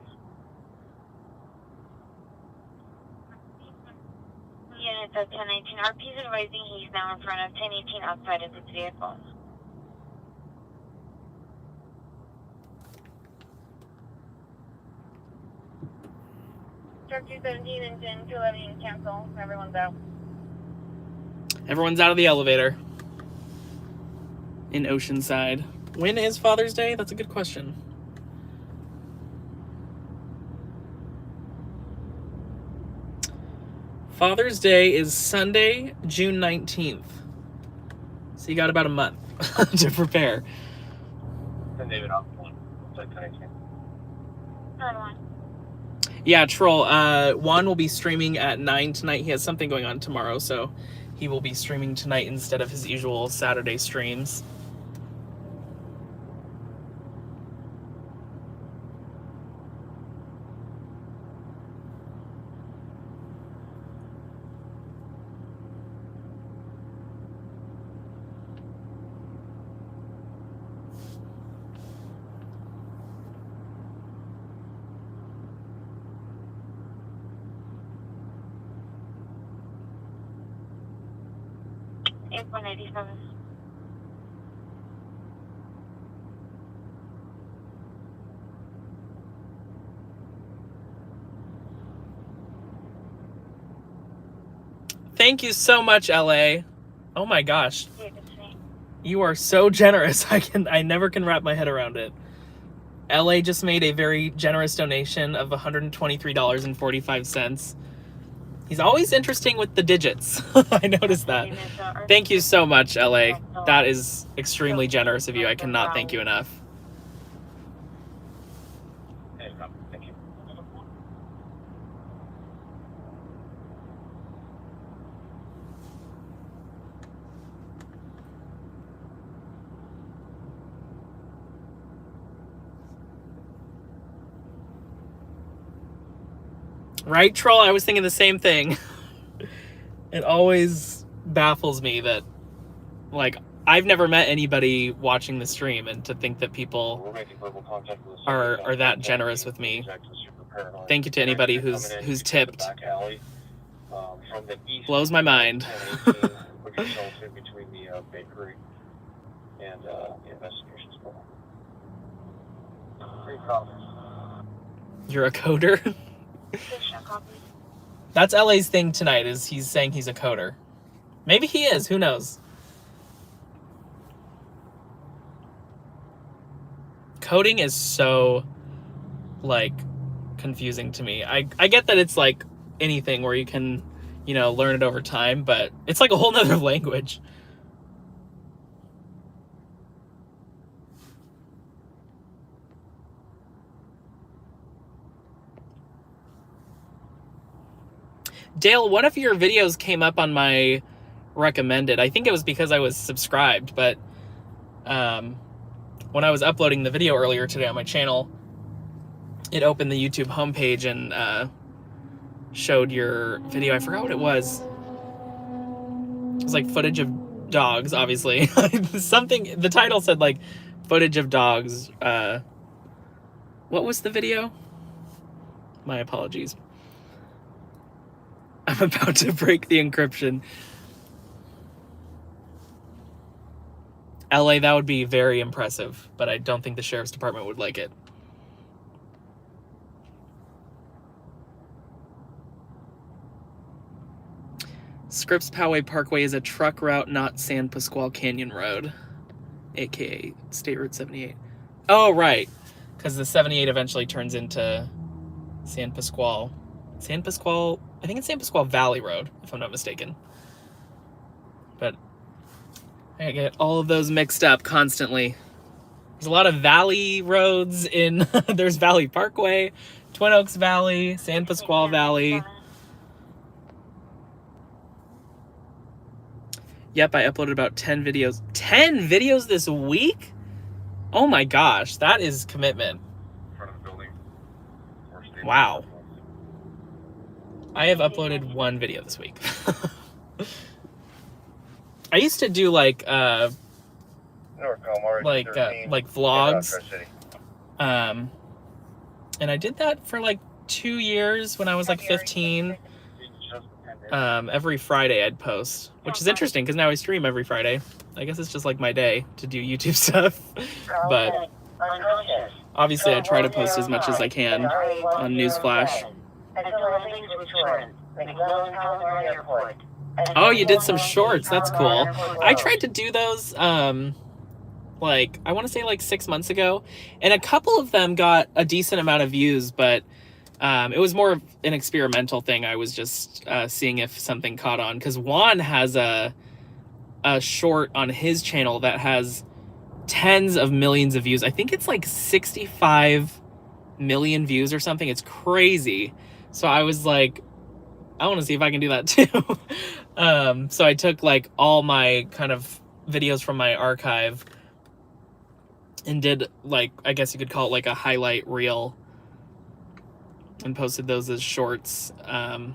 Units at 1019. RP is advising he's now in front of 1018 outside of his vehicle. Truck 217 and 211 cancel. Everyone's out. Everyone's out of the elevator in Oceanside. When is Father's Day? That's a good question. Father's Day is Sunday, June 19th. So you got about a month to prepare. Send David off one. What's that connection? Another one. Yeah, Troll. Juan will be streaming at 9 tonight. He has something going on tomorrow, so he will be streaming tonight instead of his usual Saturday streams. $8.87. Thank you so much, LA. Oh my gosh. Yeah, good to see. You are so generous. I never can wrap my head around it. LA just made a very generous donation of $123.45. He's always interesting with the digits. I noticed that. Thank you so much, LA. That is extremely generous of you. I cannot thank you enough. Thank you. Right, Troll? I was thinking the same thing. It always baffles me that, like, I've never met anybody watching the stream, and to think that people We're making verbal contact with the are that generous with me. Thank you to anybody who's tipped. Back alley, from the east Blows my mind. Put yourself in between the bakery and the investigation spot. 3 copies. You're a coder? That's LA's thing tonight, is he's saying he's a coder. Maybe he is, who knows? Coding is so, like, confusing to me. I get that it's like anything where you can, you know, learn it over time, but it's like a whole nother language. Dale, one of your videos came up on my recommended. I think it was because I was subscribed, but when I was uploading the video earlier today on my channel, it opened the YouTube homepage and showed your video. I forgot what it was. It was like footage of dogs, obviously. Something, the title said like footage of dogs. What was the video? My apologies. I'm about to break the encryption. LA, that would be very impressive, but I don't think the sheriff's department would like it. Scripps Poway Parkway is a truck route, not San Pasqual Canyon Road, aka State Route 78. Oh, right, because the 78 eventually turns into San Pasqual. San Pasqual, I think it's San Pasqual Valley Road, if I'm not mistaken. But I get all of those mixed up constantly. There's a lot of valley roads in, there's Valley Parkway, Twin Oaks Valley, San Pasqual Valley. Yep, I uploaded about 10 videos. 10 videos this week? Oh my gosh, that is commitment. In front of the building. Wow. I have uploaded 1 video this week. I used to do like vlogs. And I did that for like 2 years when I was like 15. Every Friday I'd post, which is interesting because now I stream every Friday. I guess it's just like my day to do YouTube stuff. But obviously I try to post as much as I can on Newsflash. Oh, you did some shorts. That's cool. I tried to do those, like, I want to say like 6 months ago, and a couple of them got a decent amount of views, but it was more of an experimental thing. I was just seeing if something caught on, because Juan has a short on his channel that has tens of millions of views. I think it's like 65 million views or something. It's crazy. So I was like, I want to see if I can do that too. So I took like all my kind of videos from my archive and did like, I guess you could call it like a highlight reel and posted those as shorts. Yeah,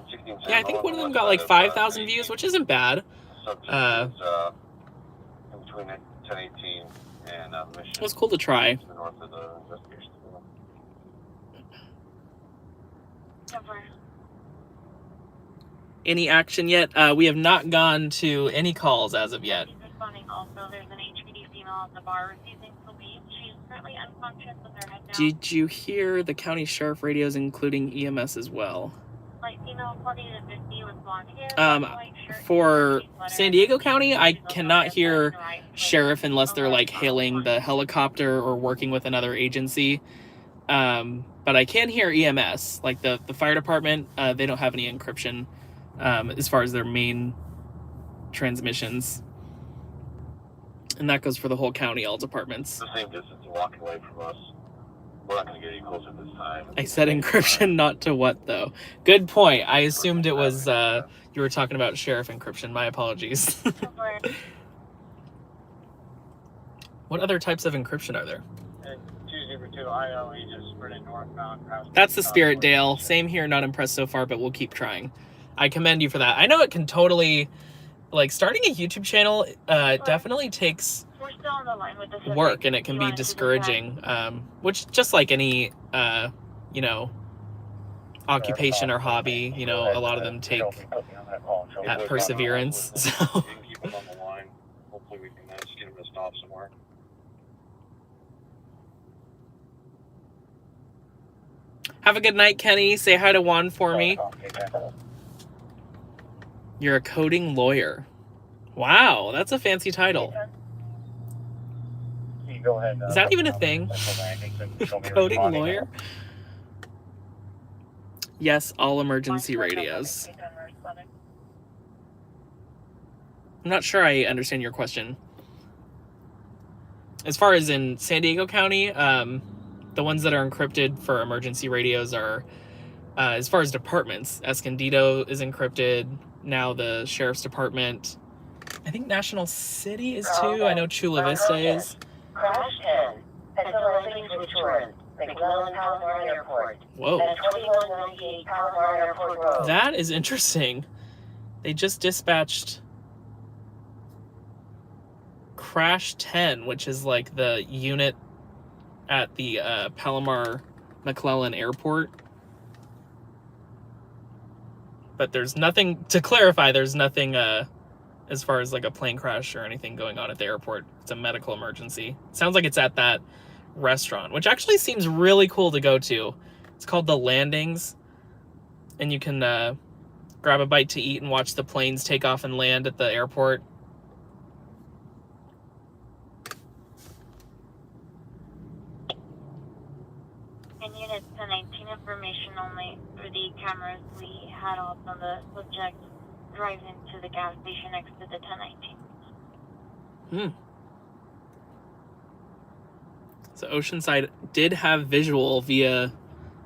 I think one of them got like 5,000 views, which isn't bad. Between 1018 and Mission. It was cool to try. North of the investigation. Any action yet? We have not gone to any calls as of yet. She's responding also. There's an HPD female at the bar refusing to leave. She's currently unconscious with her head down. Did you hear the county sheriff radios, including EMS as well? Light female 40 to 50 with blonde hair. For San Diego County, I cannot hear sheriff unless they're like hailing the helicopter or working with another agency. But I can hear EMS, like the fire department. They don't have any encryption as far as their main transmissions. And that goes for the whole county, all departments. The same distance walking away from us. We're not going to get any closer this time. I said encryption, not to what, though. Good point. I assumed it was, you were talking about sheriff encryption. My apologies. What other types of encryption are there? 202 IO, he just sprinted northbound. That's the spirit, Dale. Same here, not impressed so far, but we'll keep trying. I commend you for that. I know it can totally, like, starting a YouTube channel definitely takes We're still on the line with the work, and it can be discouraging, which just like any, you know, occupation or hobby, you know, a lot of them take that perseverance. So You can keep him on the line. Hopefully we can just get him to stop somewhere. have a good night, Kenny. Say hi to Juan for me. You're a coding lawyer. Wow, that's a fancy title. Go ahead, Is that even a thing? Coding lawyer? Yes, all emergency radios. I'm not sure I understand your question. As far as in San Diego County, the ones that are encrypted for emergency radios are, as far as departments, Escondido is encrypted. Now the Sheriff's Department. I think National City is too. I know Chula Vista is. Crash 10 at the landings return, McClellan Palomar Airport. Whoa. At 2198 Palomar Airport Road. That is interesting. They just dispatched Crash 10, which is like the unit at the Palomar McClellan Airport. But there's nothing, to clarify, there's nothing as far as like a plane crash or anything going on at the airport. It's a medical emergency. Sounds like it's at that restaurant, which actually seems really cool to go to. It's called The Landings, and you can grab a bite to eat and watch the planes take off and land at the airport. In Unit 1019 information only for the cameras we had off on the subject drive into the gas station next to the 1019. So Oceanside did have visual via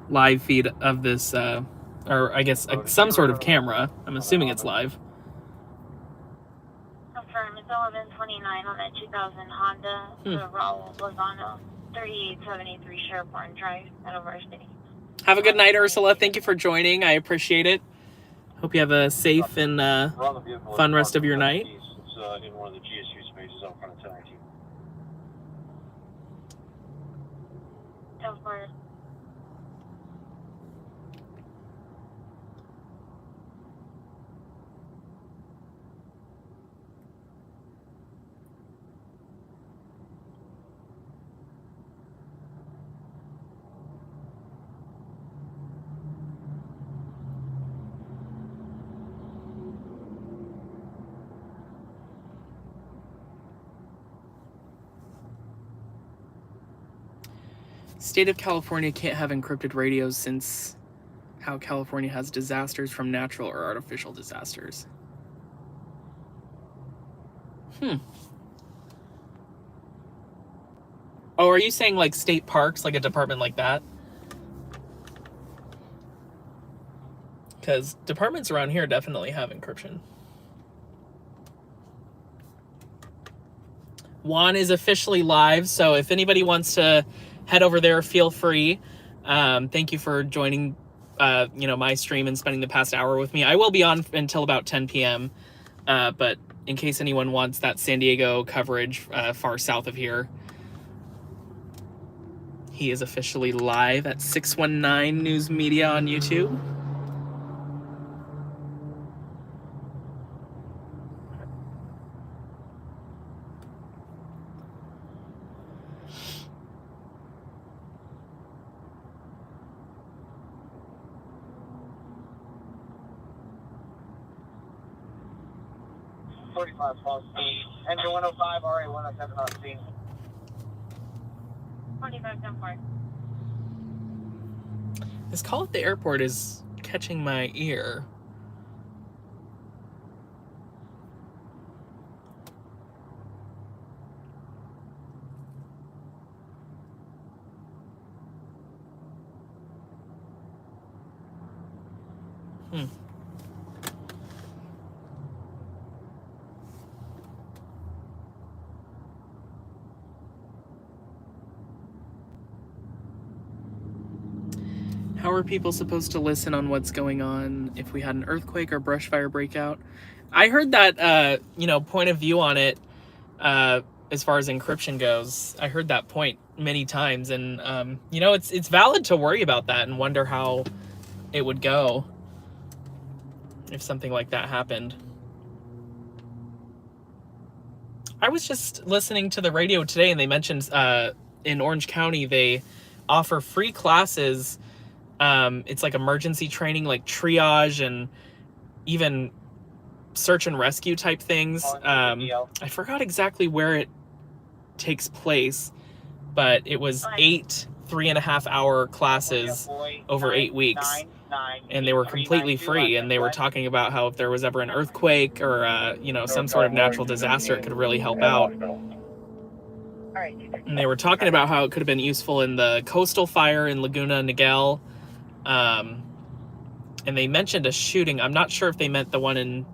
live feed of this, or I guess some sort of camera. I'm assuming it's live. Confirm, it's 11:29 on that 2000 Honda. The Raul Lozano, 3873 Sherborne Drive, Meadowbar City. Have a good night, Ursula. Thank you for joining. I appreciate it. Hope you have a safe and fun rest of your night. It's in one of the GSU spaces out front of 1019. Over. State of California can't have encrypted radios since how California has disasters from natural or artificial disasters. Oh, are you saying like state parks, like a department like that? Because departments around here definitely have encryption. Juan is officially live, so if anybody wants to head over there, feel free. Thank you for joining, my stream and spending the past hour with me. I will be on until about 10 p.m., but in case anyone wants that San Diego coverage far south of here, he is officially live at 619 News Media on YouTube. Engine 105, RA 107 on scene. 45 10-4. This call at the airport is catching my ear. How are people supposed to listen on what's going on if we had an earthquake or brush fire breakout? I heard that, point of view on it, as far as encryption goes. I heard that point many times, and, it's valid to worry about that and wonder how it would go if something like that happened. I was just listening to the radio today, and they mentioned in Orange County they offer free classes. It's like emergency training, like triage and even search and rescue type things. I forgot exactly where it takes place, but it was 8 3.5-hour classes over 8 weeks, and they were completely free. And they were talking about how if there was ever an earthquake or some sort of natural disaster, it could really help out. And they were talking about how it could have been useful in the coastal fire in Laguna Niguel. And they mentioned a shooting. I'm not sure if they meant the one in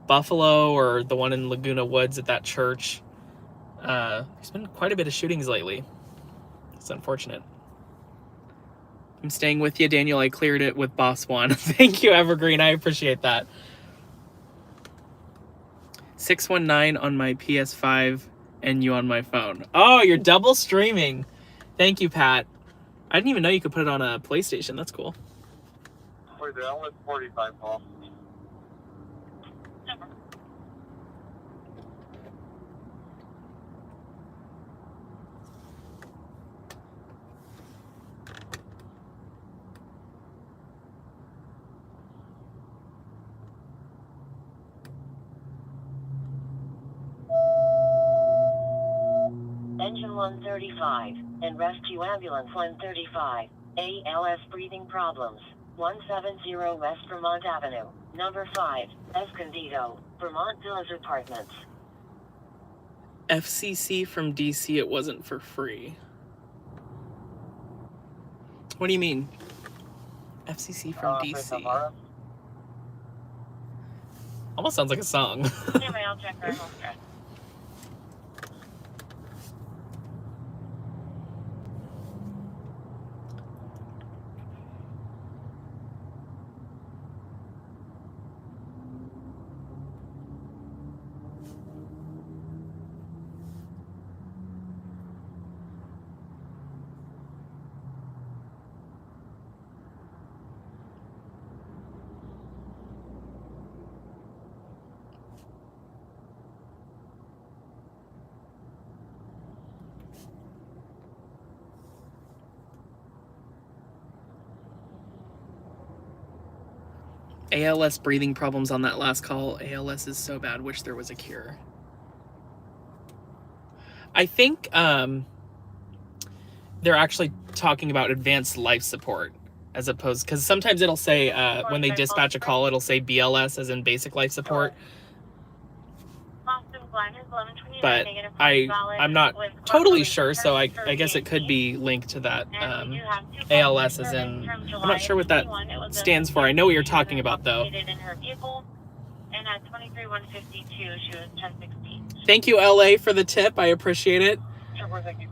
Buffalo or the one in Laguna Woods at that church. There's been quite a bit of shootings lately. It's unfortunate. I'm staying with you, Daniel. I cleared it with Boss One. Thank you, Evergreen. I appreciate that. 619 on my PS5 and you on my phone. Oh, you're double streaming. Thank you, Pat. I didn't even know you could put it on a PlayStation. That's cool. Wait there, I'll let 45 Paul. Engine 135 and Rescue Ambulance 135. ALS breathing problems. 170 West Vermont Avenue, number 5, Escondido, Vermont Villas Apartments. FCC from DC, it wasn't for free. What do you mean? FCC from DC. Almost sounds like a song. Anyway, I'll check our home address. ALS breathing problems on that last call. ALS is so bad. Wish there was a cure. I think they're actually talking about advanced life support as opposed, because sometimes it'll say when they dispatch a call, it'll say BLS as in basic life support. But I'm not totally sure, so I guess it could be linked to that ALS as in, I'm not sure what that stands for. I know what you're talking about though. And at 23-152, she was 1016. Thank you, LA, for the tip. I appreciate it. Sure, thank you.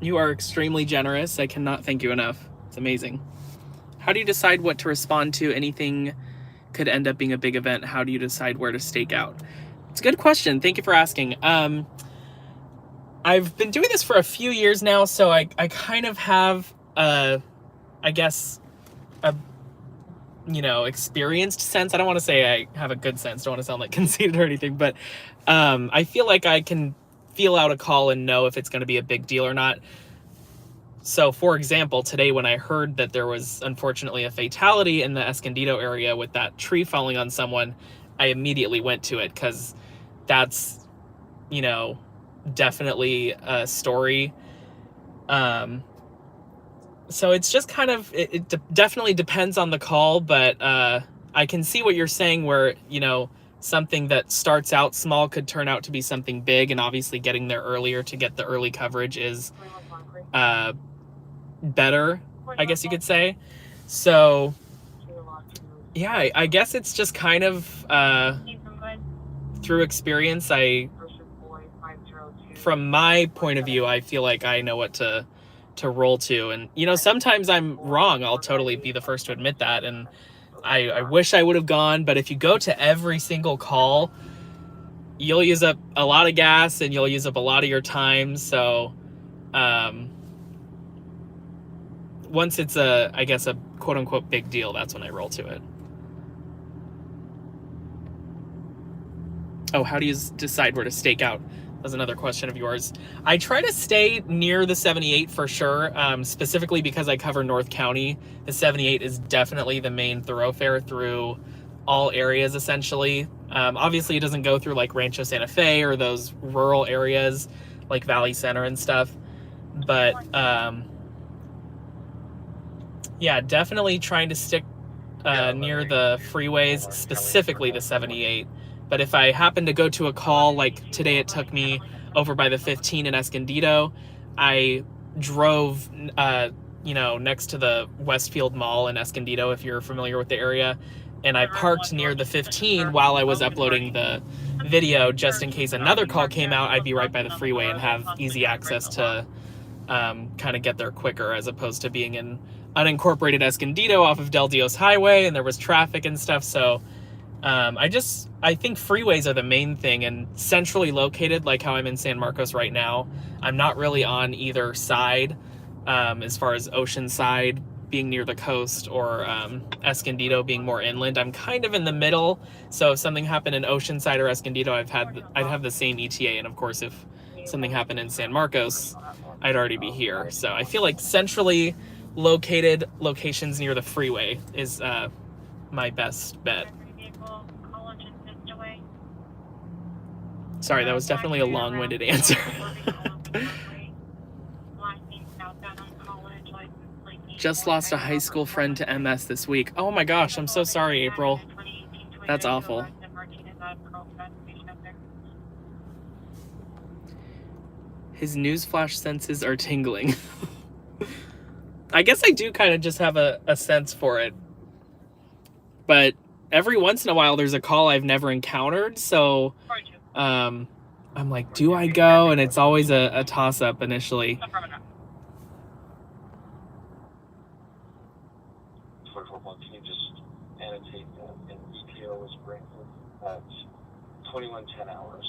You are extremely generous. I cannot thank you enough. It's amazing. How do you decide what to respond to? Anything could end up being a big event. How do you decide where to stake out? It's a good question. Thank you for asking. I've been doing this for a few years now, so I kind of have, I guess, a experienced sense. I don't want to say I have a good sense. Don't want to sound like conceited or anything, but I feel like I can feel out a call and know if it's going to be a big deal or not. So, for example, today when I heard that there was unfortunately a fatality in the Escondido area with that tree falling on someone, I immediately went to it because that's, definitely a story. So it's just kind of, it definitely depends on the call, but I can see what you're saying where, something that starts out small could turn out to be something big, and obviously getting there earlier to get the early coverage is better, I guess you could say. So yeah, I guess it's just kind of through experience. From my point of view, I feel like I know what to roll to, and sometimes I'm wrong. I'll totally be the first to admit that, and I wish I would have gone, but if you go to every single call, you'll use up a lot of gas and you'll use up a lot of your time. So once it's a quote unquote big deal, that's when I roll to it. Oh, how do you decide where to stake out? That's another question of yours. I try to stay near the 78 for sure, specifically because I cover North County. The 78 is definitely the main thoroughfare through all areas, essentially. Obviously, it doesn't go through like Rancho Santa Fe or those rural areas like Valley Center and stuff. But yeah, definitely trying to stick near the freeways, specifically the 78. But if I happen to go to a call, like today it took me over by the 15 in Escondido, I drove, next to the Westfield Mall in Escondido, if you're familiar with the area, and I parked near the 15 while I was uploading the video, just in case another call came out, I'd be right by the freeway and have easy access to kind of get there quicker, as opposed to being in unincorporated Escondido off of Del Dios Highway, and there was traffic and stuff. So I think freeways are the main thing, and centrally located, like how I'm in San Marcos right now. I'm not really on either side, as far as Oceanside being near the coast or Escondido being more inland. I'm kind of in the middle, so if something happened in Oceanside or Escondido, I'd have the same ETA, and of course if something happened in San Marcos, I'd already be here. So I feel like centrally located locations near the freeway is my best bet. Sorry, that was definitely a long-winded answer. Just lost a high school friend to MS this week. Oh my gosh, I'm so sorry, April. That's awful. His newsflash senses are tingling. I guess I do kind of just have a sense for it. But every once in a while there's a call I've never encountered, so I'm like, do I go? And it's always a toss-up initially. 44.1, can you just annotate that in EPO was Brentwood at 2110 hours?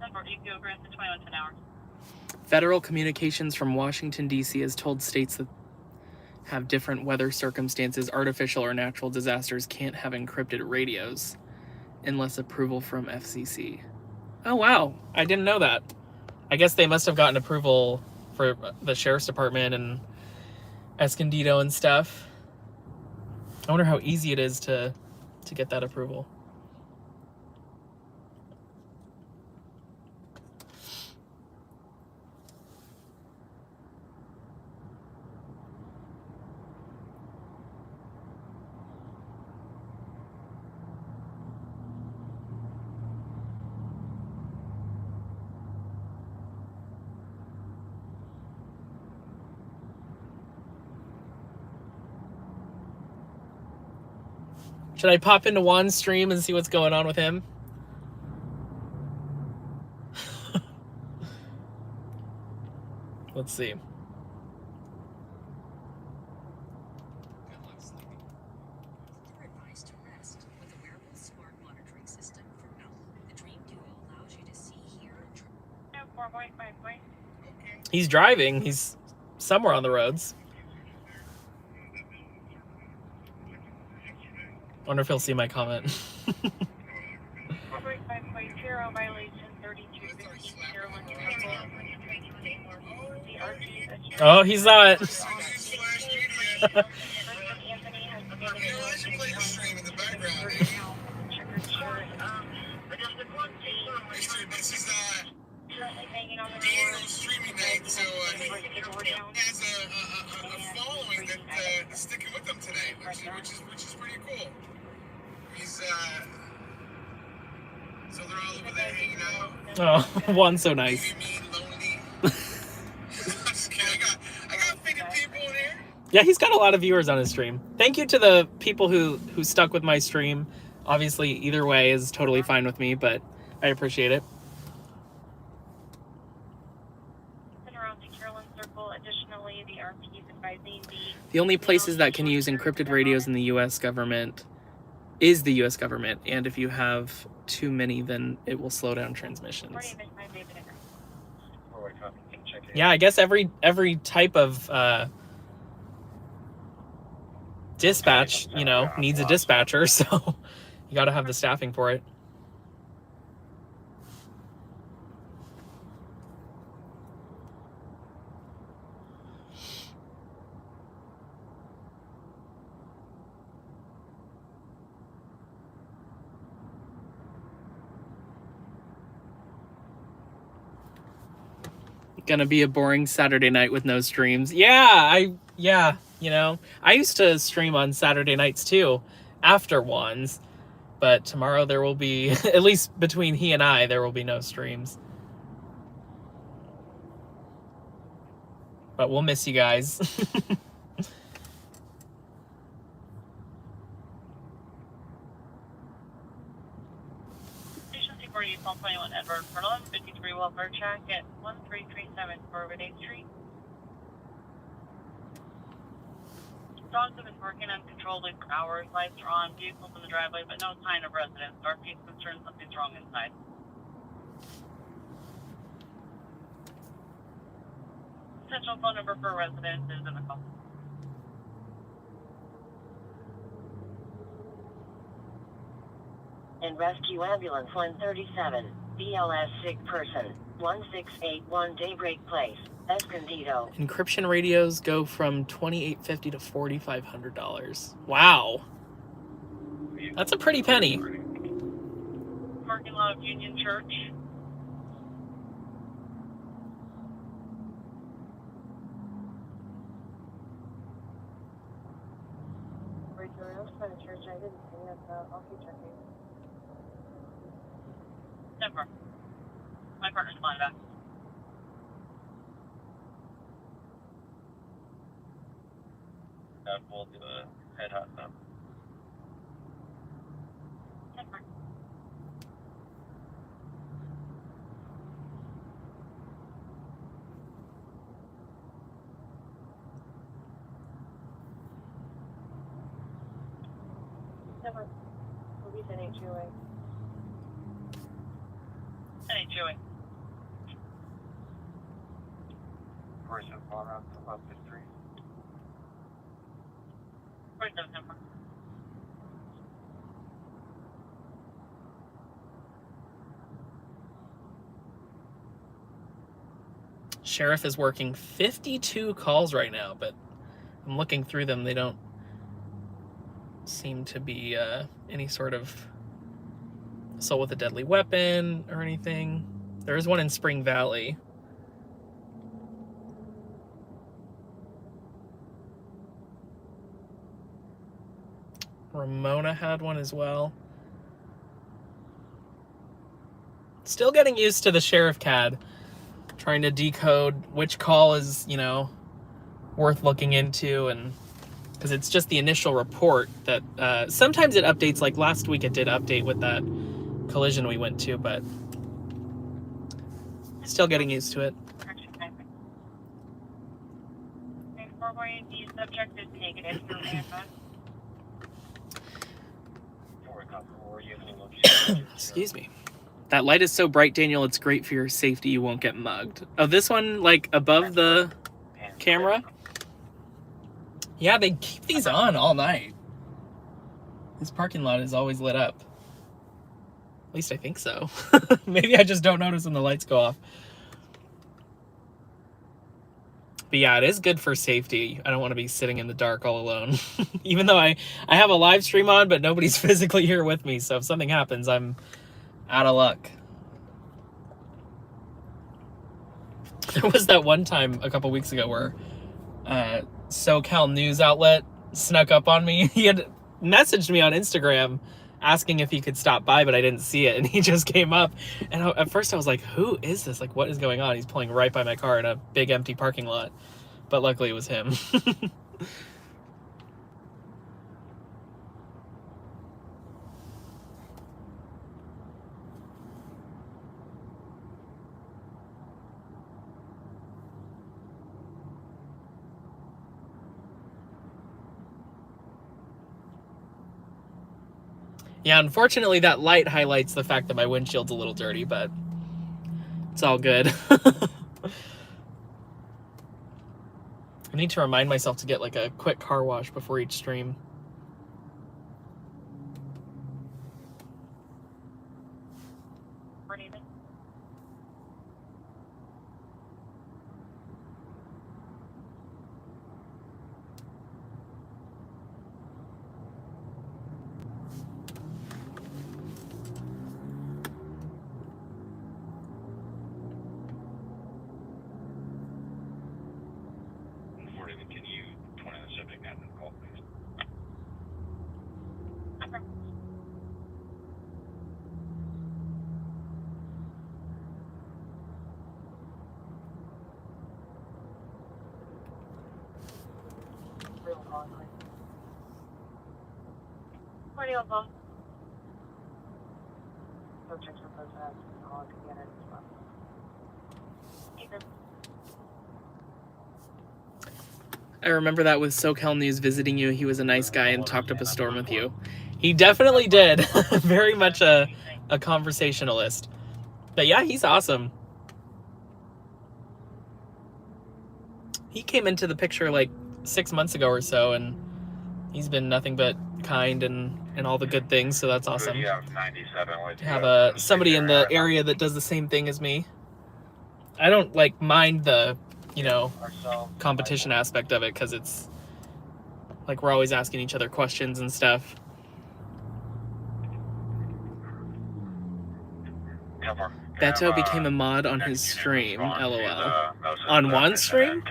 EPO grants at 2110 hours. Federal Communications from Washington, D.C. has told states that have different weather circumstances, artificial or natural disasters can't have encrypted radios unless approval from FCC. Oh, wow. I didn't know that. I guess they must have gotten approval for the Sheriff's Department and Escondido and stuff. I wonder how easy it is to get that approval. Should I pop into Juan's stream and see what's going on with him? Let's see. He's driving. He's somewhere on the roads. Wonder if he'll see my comment. 4.5.0 violation 3215. Oh, he's not. Streaming night, so he has a following that's sticking with him today, which is pretty cool. He's so they're all over there hanging out. Oh, Juan's so nice. Lonely. I got 50 people in here. Yeah, he's got a lot of viewers on his stream. Thank you to the people who stuck with my stream. Obviously, either way is totally fine with me, but I appreciate it. Additionally, the RP is advising the only places that can use encrypted radios in the U.S. government is the U.S. government, and if you have too many, then it will slow down transmissions. Yeah, I guess every type of dispatch, you know, needs a dispatcher, so you got to have the staffing for it. Gonna be a boring Saturday night with no streams. Yeah, you know, I used to stream on Saturday nights too, after Juan's, but tomorrow there will be, at least between he and I, there will be no streams. But we'll miss you guys. Station 241 Edward Furlong, 53 welfare track at 1337 Corvette Street. Dogs have been working uncontrollably for hours. Lights are on, vehicles in the driveway, but no sign of residents. RP is concerned something's wrong inside. Central phone number for residents is in the call. And rescue ambulance 137, BLS sick person, 1681 Daybreak Place, Escondido. Encryption radios go from $2,850 to $4,500. Wow. That's a pretty penny. Parking lot of Union Church. Church, I didn't see it, so I'll keep checking. Never. My partner's flying back. We'll do a head hot stop. Never. Never. We'll be sending HOA. NHOA. Where's your phone around above the street? 47 number. Sheriff is working 52 calls right now, but I'm looking through them. They don't seem to be any sort of assault with a deadly weapon or anything. There is one in Spring Valley. Ramona had one as well. Still getting used to the Sheriff CAD. Trying to decode which call is, you know, worth looking into and because it's just the initial report that sometimes it updates. Like last week it did update with that collision we went to, but still getting used to it. The subject is negative for AFS. Excuse me. That light is so bright, Daniel, it's great for your safety. You won't get mugged. Oh, this one, like, above the camera? Yeah, they keep these on all night. This parking lot is always lit up. At least I think so. Maybe I just don't notice when the lights go off. But yeah, it is good for safety. I don't want to be sitting in the dark all alone. Even though I have a live stream on, but nobody's physically here with me. So if something happens, I'm out of luck. There was that one time a couple weeks ago where SoCal news outlet snuck up on me. He had messaged me on Instagram asking if he could stop by, but I didn't see it. And he just came up. And at first I was like, who is this? Like, what is going on? He's pulling right by my car in a big empty parking lot. But luckily it was him. Yeah, unfortunately that light highlights the fact that my windshield's a little dirty, but it's all good. I need to remind myself to get like a quick car wash before each stream. I remember that with SoCal News visiting you. He was a nice guy and talked up a storm with you. He definitely did. Very much a conversationalist. But yeah, he's awesome. He came into the picture like 6 months ago or so, and he's been nothing but kind and all the good things, so that's awesome. To have somebody in the area that does the same thing as me. I don't like mind the, you know, competition aspect of it, because it's like we're always asking each other questions and stuff. Beto became a mod on his stream, LOL. On one stream?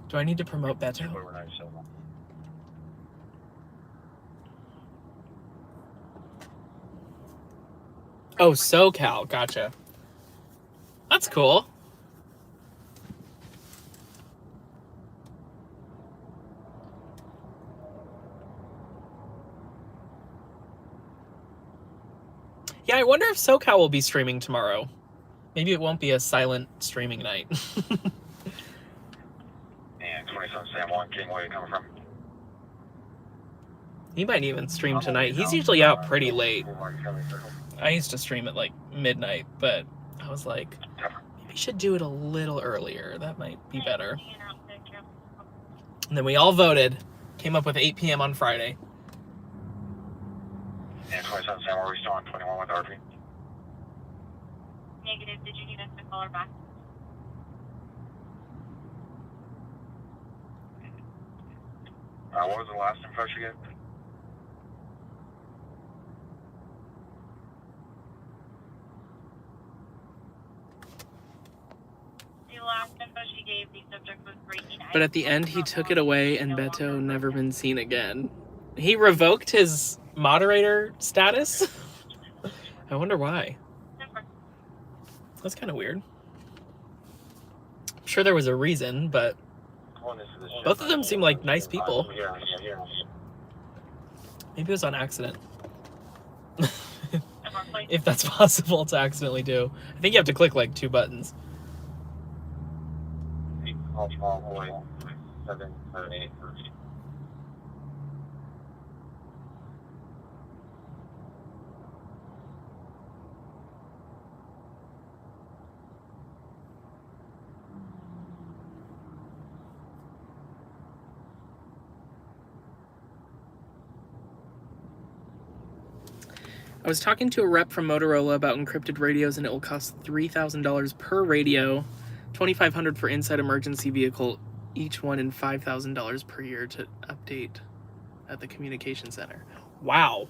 Do I need to promote Beto? Oh, SoCal, gotcha. That's cool. Yeah, I wonder if SoCal will be streaming tomorrow. Maybe it won't be a silent streaming night. And 27 Sam 1 King, where are you coming from? He might even stream tonight. He's usually out pretty late. I used to stream at like midnight, but I was like, maybe we should do it a little earlier. That might be better. And then we all voted. Came up with 8 p.m. on Friday. And 27 Sam, are we still on 21 with RP? Negative. Did you need us to call her back? What was the last info she gave? The last info she gave, the subject was breaking ice. But at the end, he took it away, and Beto never been seen again. He revoked his moderator status? I wonder why. That's kind of weird. I'm sure there was a reason, but Both of them seem like nice people. Maybe it was on accident. If that's possible to accidentally do. I think you have to click like 2 buttons. I was talking to a rep from Motorola about encrypted radios, and it will cost $3,000 per radio, $2,500 for inside emergency vehicle, each one, and $5,000 per year to update at the communication center. Wow.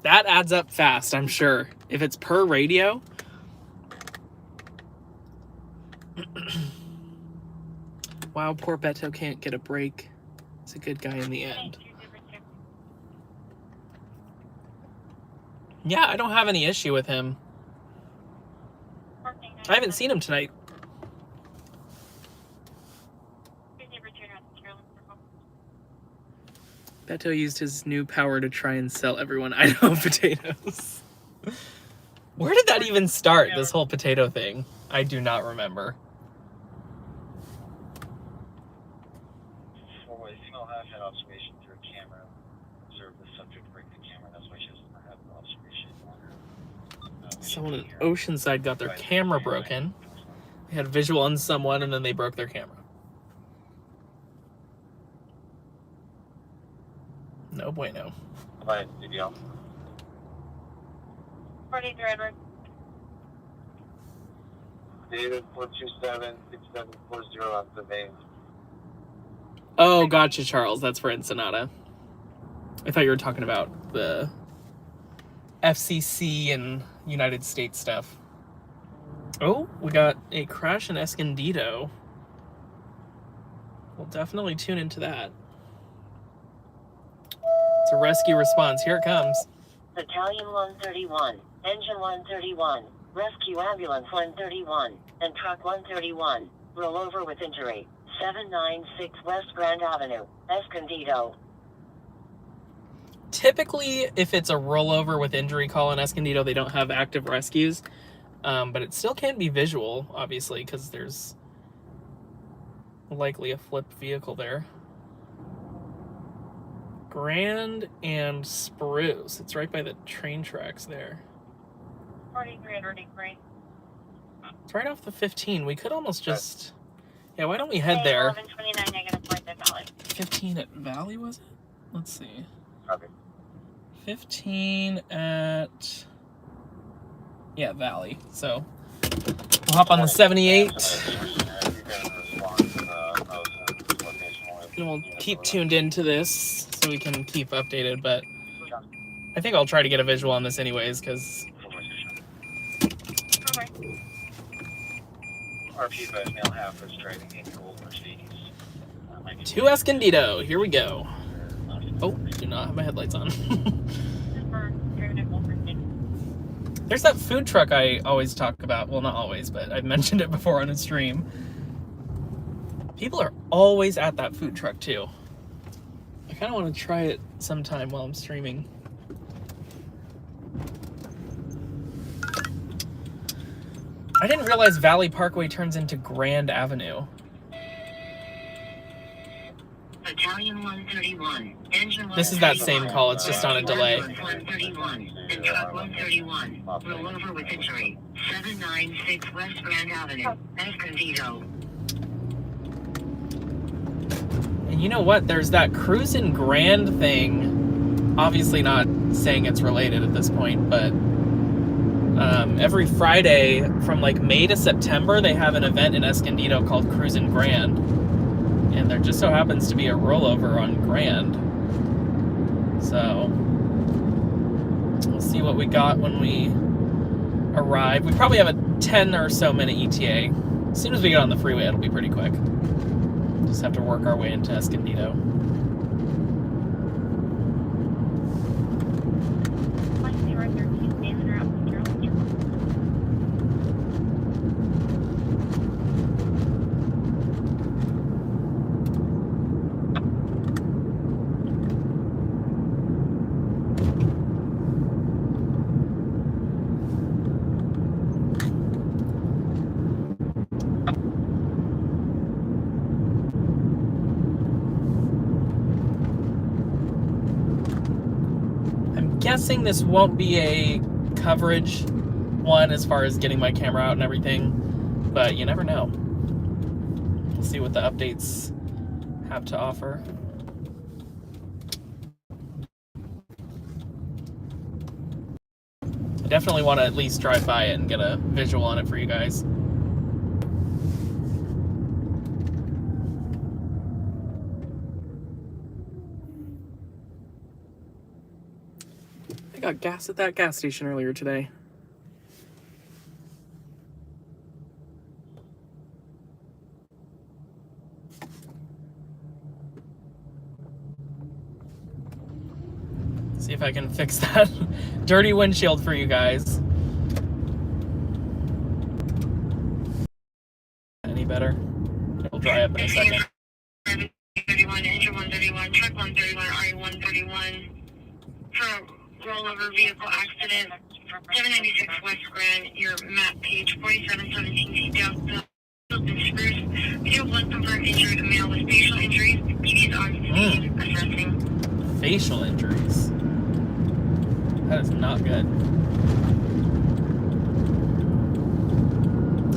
That adds up fast, I'm sure. If it's per radio. Wow, poor Beto can't get a break. He's a good guy in the end. Yeah, I don't have any issue with him. I haven't seen him tonight. Beto used his new power to try and sell everyone Idaho potatoes. Where did that even start, this whole potato thing? I do not remember. Female has had observation through a camera. Observed the subject break the camera. That's why she doesn't have an observation on her. Someone in Oceanside got their camera broken. They had visual on someone and then they broke their camera. No bueno. Hi, DDL. 43 Edward. David 427-6740 on the vein. Oh, gotcha, Charles. That's for Ensenada. I thought you were talking about the FCC and United States stuff. Oh, we got a crash in Escondido. We'll definitely tune into that. It's a rescue response. Here it comes. Battalion 131, Engine 131, Rescue Ambulance 131, and Truck 131, roll over with injury. 796 West Grand Avenue, Escondido. Typically, if it's a rollover with injury call in Escondido, they don't have active rescues. But it still can be visual, obviously, because there's likely a flipped vehicle there. Grand and Spruce. It's right by the train tracks there. 43 Edward Inquiry. It's right off the 15. We could almost just... Yeah, why don't we head there? 1129 negative 4 at Valley. 15 at Valley, was it? Let's see. Okay. 15 at... Yeah, Valley. So, we'll hop on the 78. And we'll keep tuned into this so we can keep updated, but I think I'll try to get a visual on this anyways, because... RP by male half was driving a gold Mercedes. To Escondido. Here we go. Oh, do not have my headlights on. There's that food truck I always talk about. Well, not always, but I've mentioned it before on a stream. People are always at that food truck, too. I kind of want to try it sometime while I'm streaming. I didn't realize Valley Parkway turns into Grand Avenue. Battalion 131, Engine 131. This is that same call, it's just on a delay. 131, and Truck 131, roll over with injury. 796 West Grand Avenue, Escondido. And you know what? There's that Cruisin' Grand thing. Obviously not saying it's related at this point, but every Friday from like May to September, they have an event in Escondido called Cruisin' Grand. And there just so happens to be a rollover on Grand. So, we'll see what we got when we arrive. We probably have a 10 or so minute ETA. As soon as we get on the freeway, it'll be pretty quick. Just have to work our way into Escondido. guessing this won't be a coverage one as far as getting my camera out and everything, but you never know. We'll see what the updates have to offer. I definitely want to at least drive by it and get a visual on it for you guys. I got gas at that gas station earlier today. See if I can fix that dirty windshield for you guys. Any better? It'll dry up in a second. 31, engine 131, truck 131, RE131 for a rollover vehicle accident. 796 West Grand, your map page 4717 Seattle. Spruce. We do have one confirmed injury, a male with facial injuries. He is on scene assessing. Facial injuries. That is not good.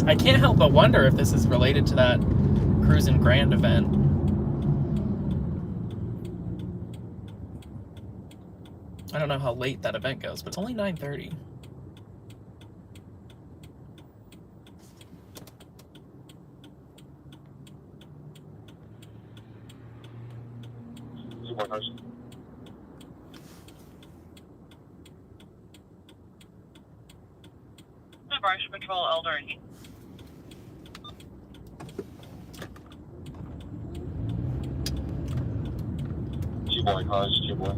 I can't help but wonder if this is related to that Cruisin' Grand event. I don't know how late that event goes, but it's only 9:30. Brush Patrol Elderly. G-Boy, cars, G-Boy.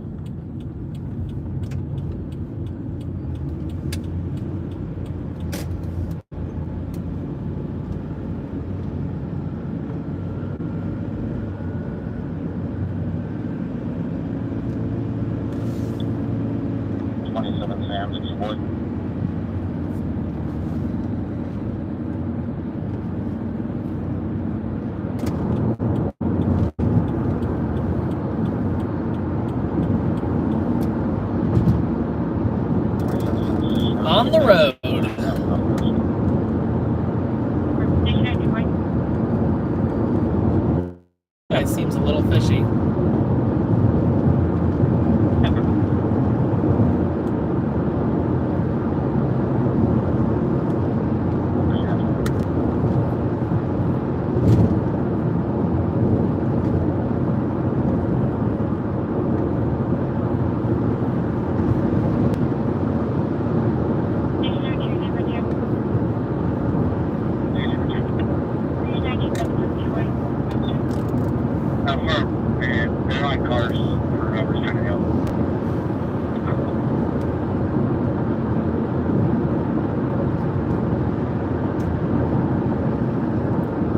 On the road. That seems a little fishy.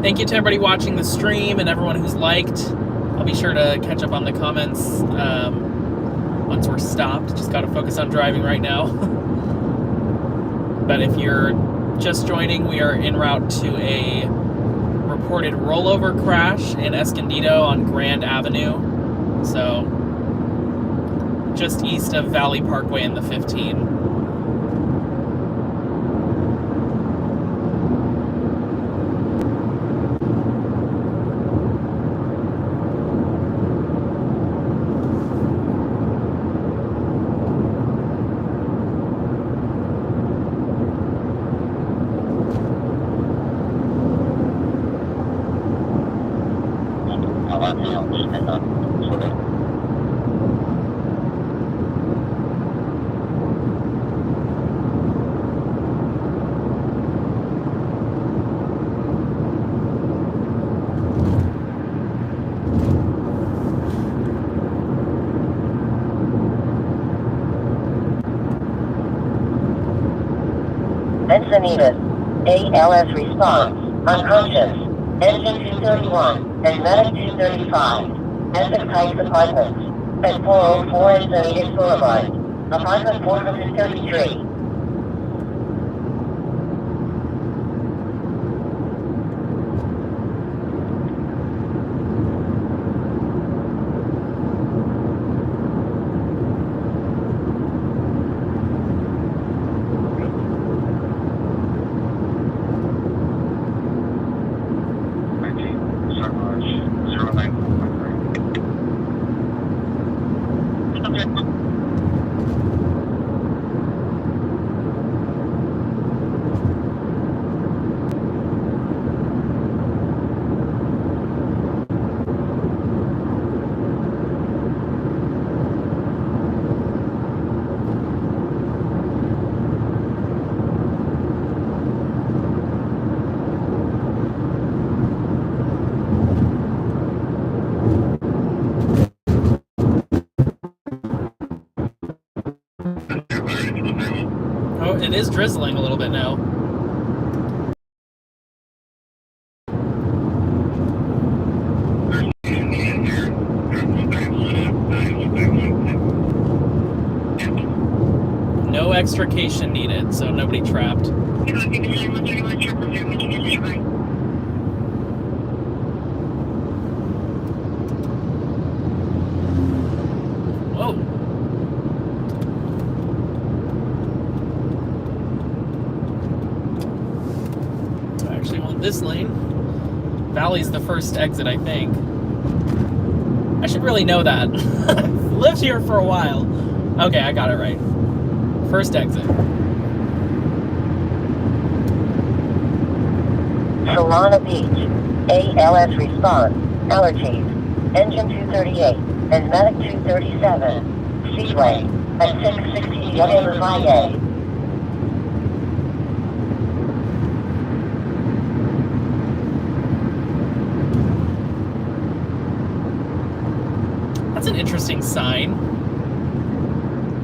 Thank you to everybody watching the stream and everyone who's liked. I'll be sure to catch up on the comments once we're stopped. Just got to focus on driving right now. But if you're just joining, we are en route to a reported rollover crash in Escondido on Grand Avenue. So just east of Valley Parkway in the 15. Encinitas. ALS response. Unconscious. Engine 231 and Medic 235. Essex Heights Apartments. At 404 Encinitas Boulevard. Apartment 433. Oh, it is drizzling a little bit now. No extrication needed, so nobody trapped. Whoa. I actually want this lane. Valley's the first exit, I think. I should really know that. I've lived here for a while. Okay, I got it right. First exit. Solana Beach. ALS response. Allergies. Engine 238 and Medic 237. Seaway at 660 WFIA. That's an interesting sign.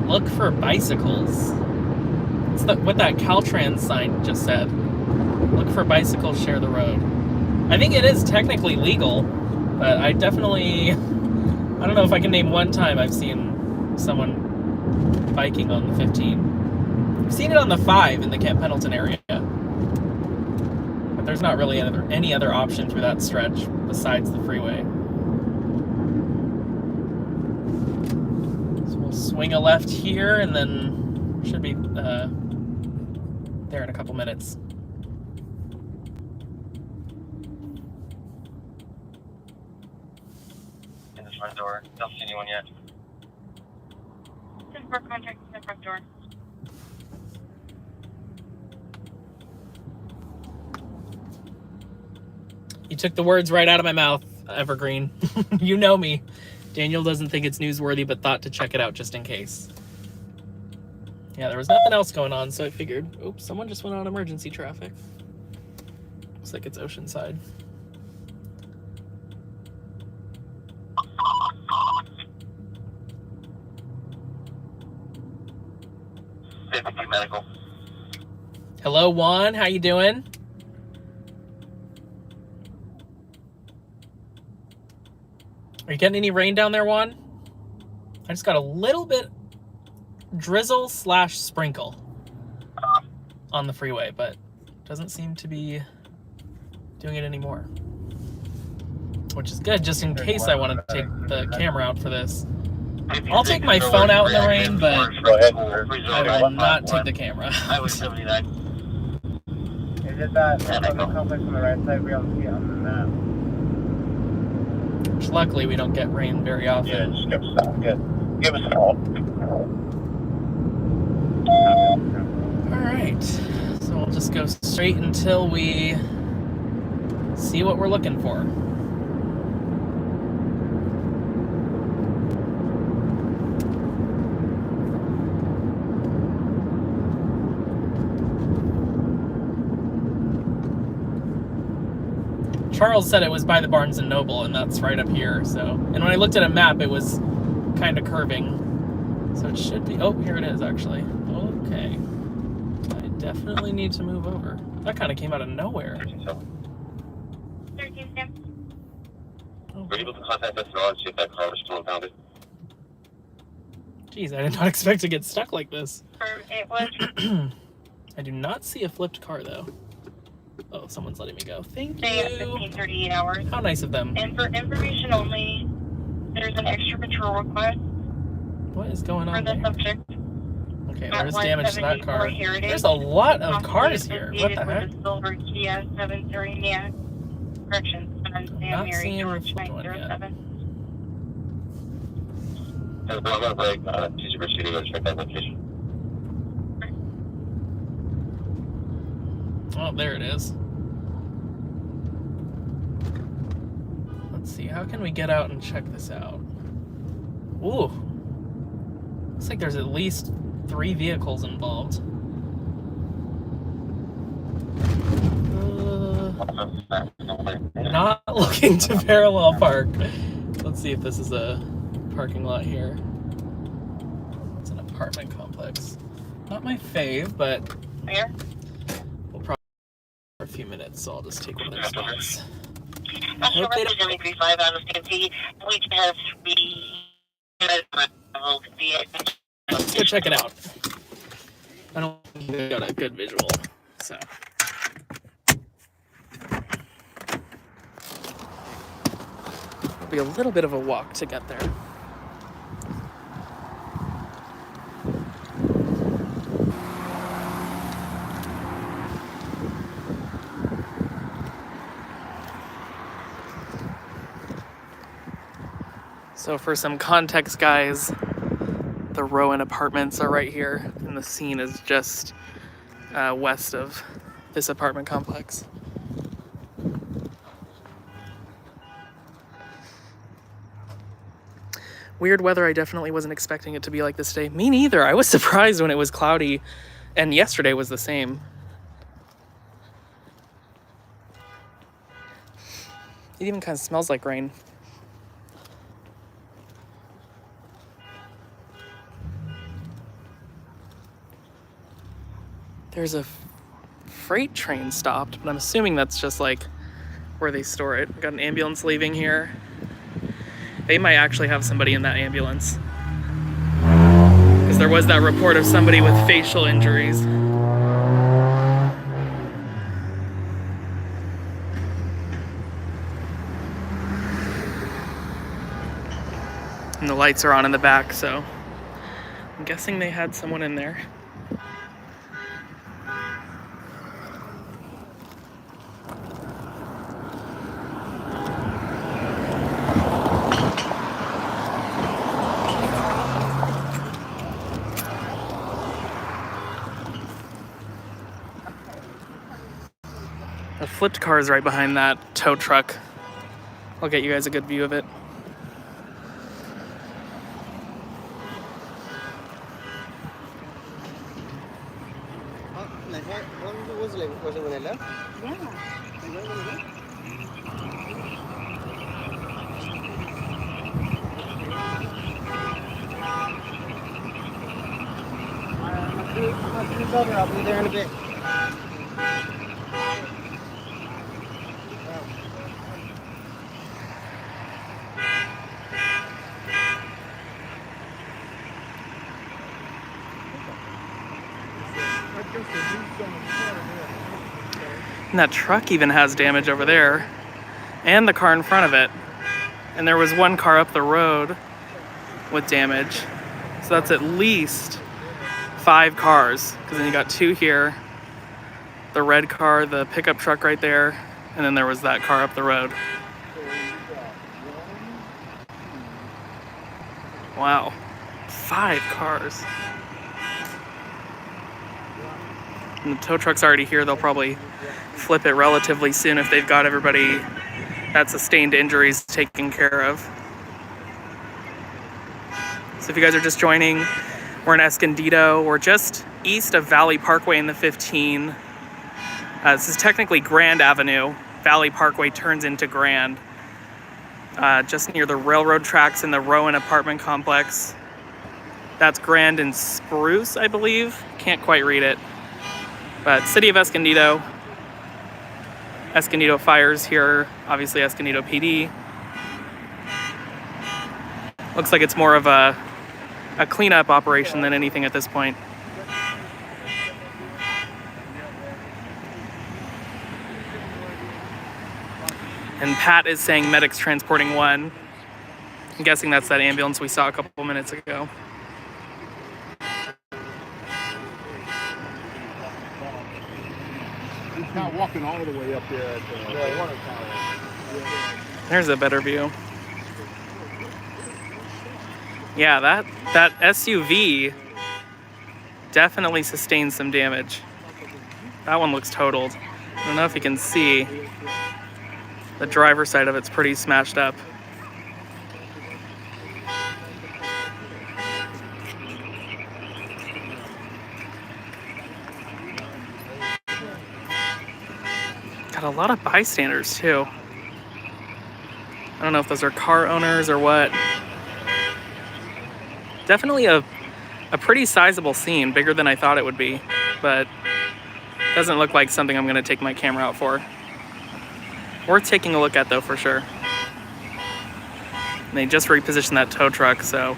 Look for bicycles. It's what that Caltrans sign just said. Look for bicycles, share the road. I think it is technically legal, but I definitely... I don't know if I can name one time I've seen someone biking on the 15. I've seen it on the 5 in the Camp Pendleton area. But there's not really any other option through that stretch besides the freeway. So we'll swing a left here and then should be there in a couple minutes. In this front door. Don't see anyone yet. For contact in the front door. You took the words right out of my mouth, Evergreen. You know me. Daniel doesn't think it's newsworthy, but thought to check it out just in case. Yeah, there was nothing else going on, so I figured, oops, someone just went on emergency traffic. Looks like it's Oceanside. Medical. Hello, Juan. How you doing? Are you getting any rain down there, Juan? I just got a little bit drizzle / sprinkle on the freeway, but doesn't seem to be doing it anymore. Which is good, just in case I want to take the camera out for this. I'll take my phone out in the rain, but I will not take the camera. Highway 79. Is it that other complex on the right side? We don't see it on the map. Which luckily we don't get rain very often. Yeah, just give us that. Good. Give us a call. Alright, so we'll just go straight until we see what we're looking for. Charles said it was by the Barnes & Noble, and that's right up here, so... And when I looked at a map, it was kind of curving. So it should be... Oh, here it is, actually. Okay. I definitely need to move over. That kind of came out of nowhere. 13 Sam. Oh. Were you able to contact us at all and see if that car was still impounded? Jeez, I did not expect to get stuck like this. It was. I do not see a flipped car, though. Oh, someone's letting me go. Thank Stay at you. 15:38 hours. How nice of them. And for information only, there's an extra patrol request What is going for on the there? subject. Okay, at there's damage to that 174 car. Heritage. There's a lot of cars here. What the heck? With a silver Kia 730 corrections on Sam Not Mary seeing George the flipped one yet. 907. I'm going to break Tuesday for City to check that location. Oh, there it is. Let's see, how can we get out and check this out? Ooh. Looks like there's at least 3 vehicles involved. Not looking to parallel park. Let's see if this is a parking lot here. It's an apartment complex. Not my fave, but Here? we'll probably for a few minutes, so I'll just take one of their spots. National Hope they don't- Representative 35 out of CMT. We have Let's go check it out. I don't think we got a good visual, so. It'll be a little bit of a walk to get there. So for some context, guys, the Rowan apartments are right here, and the scene is just west of this apartment complex. Weird weather. I definitely wasn't expecting it to be like this today. Me neither. I was surprised when it was cloudy, and yesterday was the same. It even kind of smells like rain. There's a freight train stopped, but I'm assuming that's just like where they store it. We've got an ambulance leaving here. They might actually have somebody in that ambulance, because there was that report of somebody with facial injuries. And the lights are on in the back, so I'm guessing they had someone in there. The flipped car is right behind that tow truck. I'll get you guys a good view of it. I'll be there in a bit. And that truck even has damage over there, and the car in front of it. And there was one car up the road with damage. So that's at least 5 cars, because then you got 2 here, the red car, the pickup truck right there, and then there was that car up the road. Wow, 5 cars. And the tow truck's already here. They'll probably flip it relatively soon if they've got everybody that sustained injuries taken care of. So if you guys are just joining, we're in Escondido. We're just east of Valley Parkway in the 15. This is technically Grand Avenue. Valley Parkway turns into Grand. Just near the railroad tracks in the Rowan apartment complex. That's Grand and Spruce, I believe. Can't quite read it. But City of Escondido. Escondido Fires here. Obviously Escondido PD. Looks like it's more of a cleanup operation than anything at this point. And Pat is saying medics transporting 1. I'm guessing that's that ambulance we saw a couple minutes ago. He's not walking all the way up there at the water tower. There's a better view. Yeah, that SUV definitely sustained some damage. That one looks totaled. I don't know if you can see. The driver's side of it's pretty smashed up. Got a lot of bystanders too. I don't know if those are car owners or what. Definitely a a pretty sizable scene, bigger than I thought it would be, but doesn't look like something I'm going to take my camera out for. Worth taking a look at though, for sure. And they just repositioned that tow truck, so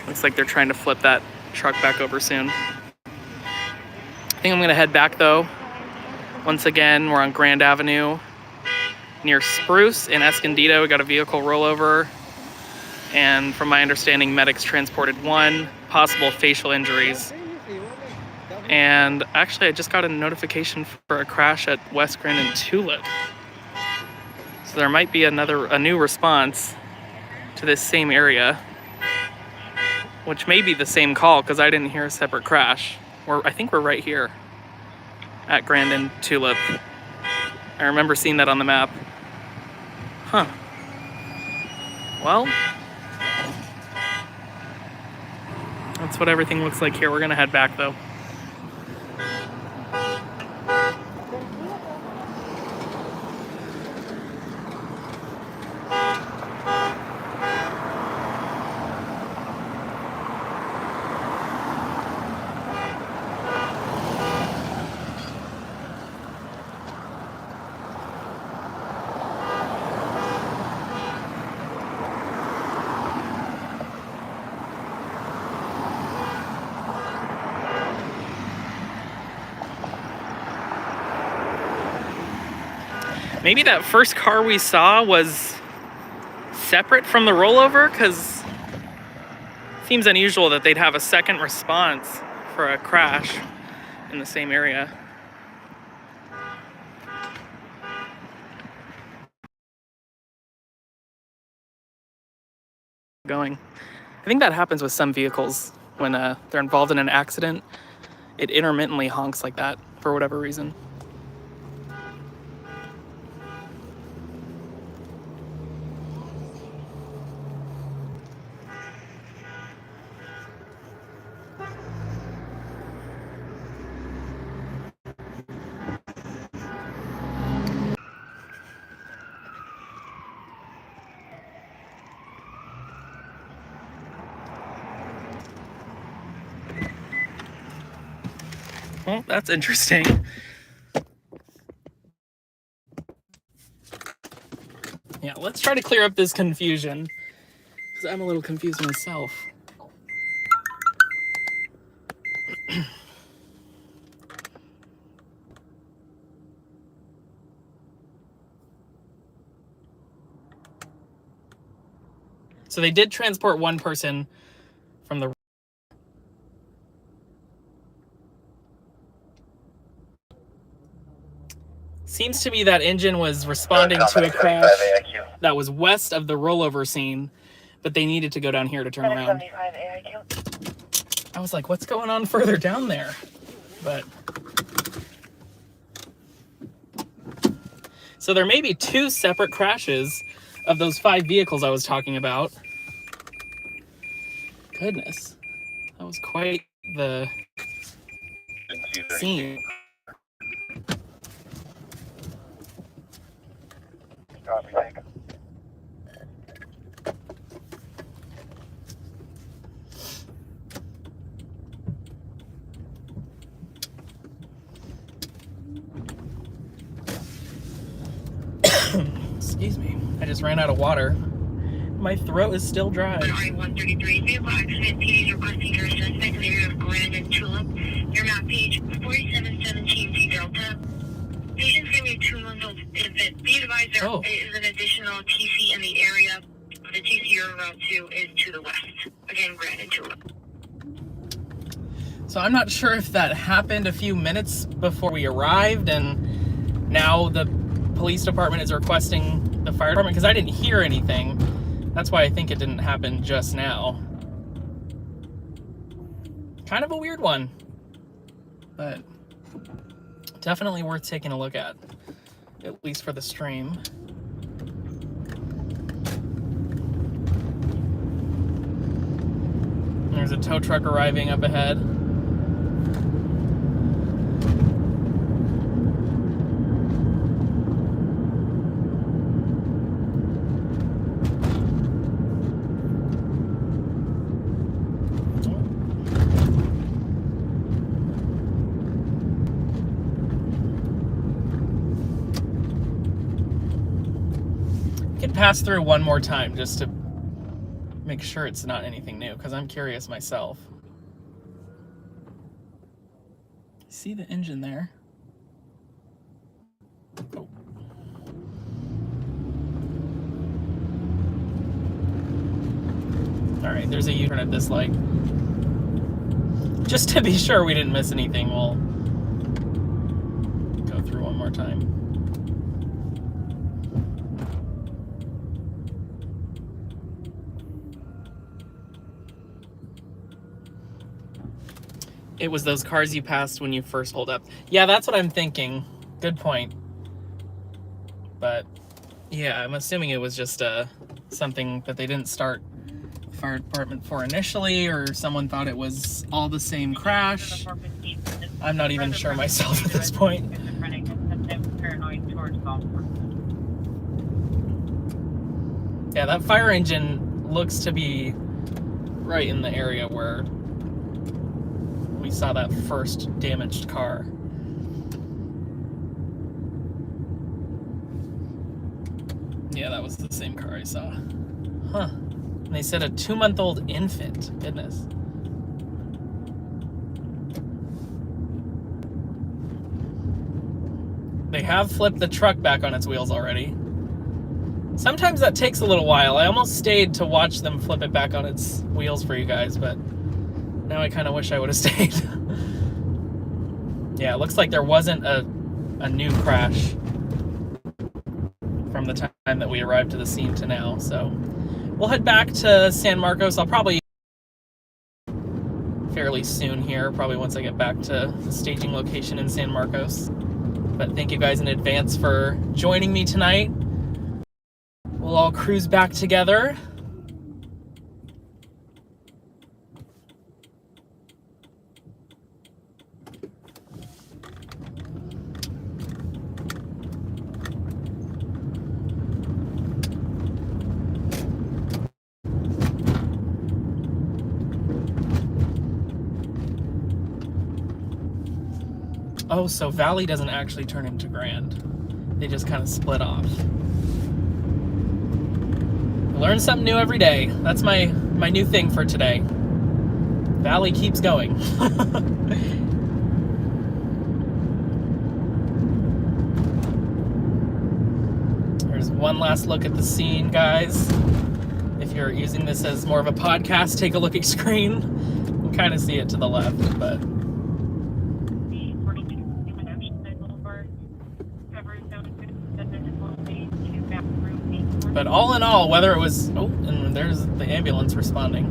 looks like they're trying to flip that truck back over soon. I think I'm going to head back though. Once again, we're on Grand Avenue near Spruce in Escondido. We got a vehicle rollover, and from my understanding, medics transported 1, possible facial injuries. And actually, I just got a notification for a crash at West Grand and Tulip. So there might be a new response to this same area, which may be the same call because I didn't hear a separate crash. I think we're right here at Grand and Tulip. I remember seeing that on the map. Huh. Well, that's what everything looks like here. We're gonna head back though. Maybe that first car we saw was separate from the rollover, because it seems unusual that they'd have a second response for a crash in the same area. Going. I think that happens with some vehicles when they're involved in an accident. It intermittently honks like that for whatever reason. Well, that's interesting. Yeah, let's try to clear up this confusion, because I'm a little confused myself. So they did transport 1 person from the... Seems to me that engine was responding to a crash that was west of the rollover scene, but they needed to go down here to turn around. I was like, what's going on further down there? But... so there may be 2 separate crashes of those 5 vehicles I was talking about. Goodness. That was quite the scene. Copy, thank you. Excuse me. I just ran out of water. My throat is still dry. I-133 vehicle accident. PD's requesting your assessment in the area of Grand and Tulip. Your map page 4717 T Delta. Patient's going to be a 2-month-old infant. Be advised there is an additional TC in the area. The TC you're around to is to the west. Again, Grand and Tulip. So I'm not sure if that happened a few minutes before we arrived, and now the police department is requesting the fire department, because I didn't hear anything. That's why I think it didn't happen just now. Kind of a weird one, but definitely worth taking a look at least for the stream. There's a tow truck arriving up ahead. pass through one more time just to make sure it's not anything new, because I'm curious myself. See the engine there? Oh. Alright, there's a U-turn at this light. Just to be sure we didn't miss anything, we'll go through one more time. It was those cars you passed when you first pulled up. Yeah, that's what I'm thinking. Good point. But yeah, I'm assuming it was just something that they didn't start the fire department for initially, or someone thought it was all the same crash. I'm not even sure myself at this point. Yeah, that fire engine looks to be right in the area where we saw that first damaged car. Yeah, that was the same car I saw. Huh. And they said a 2-month-old infant. Goodness. They have flipped the truck back on its wheels already. Sometimes that takes a little while. I almost stayed to watch them flip it back on its wheels for you guys, but now I kind of wish I would have stayed. Yeah, it looks like there wasn't a new crash from the time that we arrived to the scene to now. So we'll head back to San Marcos. I'll probably fairly soon here, probably once I get back to the staging location in San Marcos. But thank you guys in advance for joining me tonight. We'll all cruise back together. Oh, so Valley doesn't actually turn into Grand. They just kind of split off. Learn something new every day. That's my new thing for today. Valley keeps going. There's one last look at the scene, guys. If you're using this as more of a podcast, take a look at screen. You can kind of see it to the left, but all in all, whether it was... Oh, and there's the ambulance responding.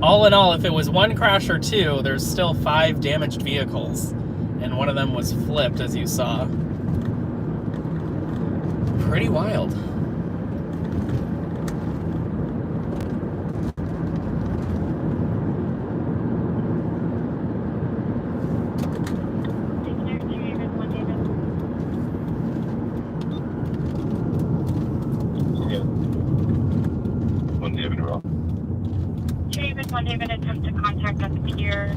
All in all, if it was one crash or two, there's still 5 damaged vehicles. And one of them was flipped, as you saw. Pretty wild. David attempt to contact us here.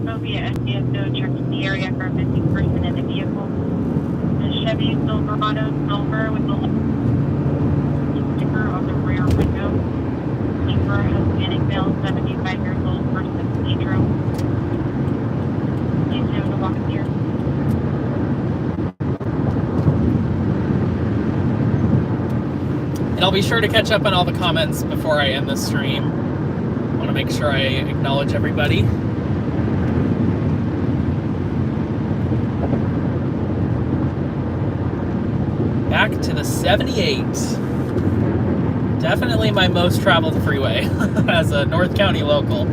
There'll be a SDSO check in the area for a missing person in the vehicle. The Chevy Silverado Silver with the sticker on the rear window. Sleeper, Hispanic male, 75 years old, person, Pedro. Please have to walk here. And I'll be sure to catch up on all the comments before I end this stream. I want to make sure I acknowledge everybody. Back to the 78. Definitely my most traveled freeway as a North County local.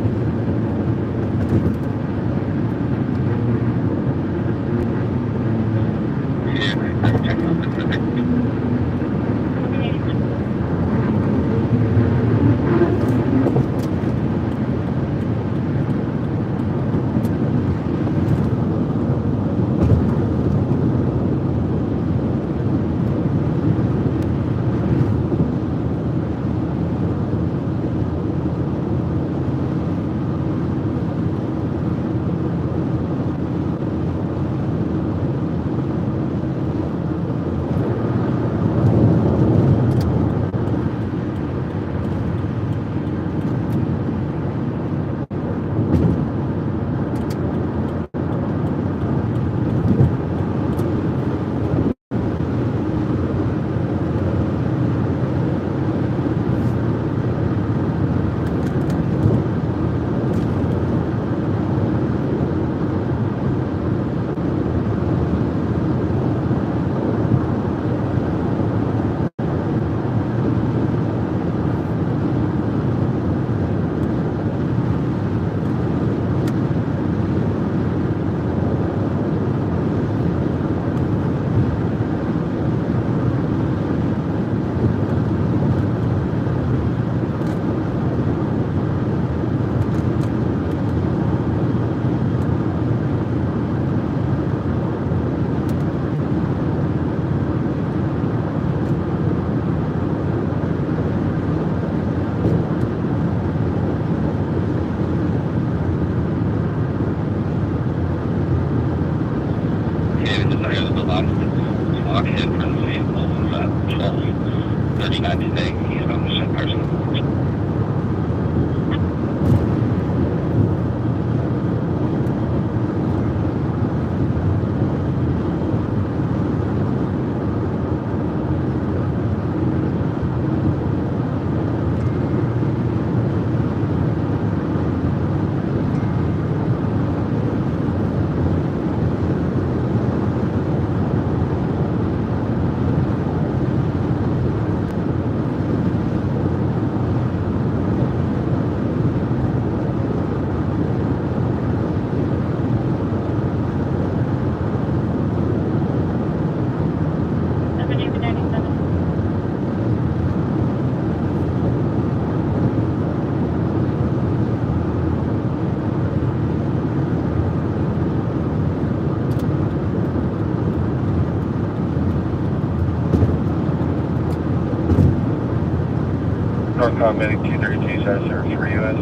Medic 232, South Service 3 US.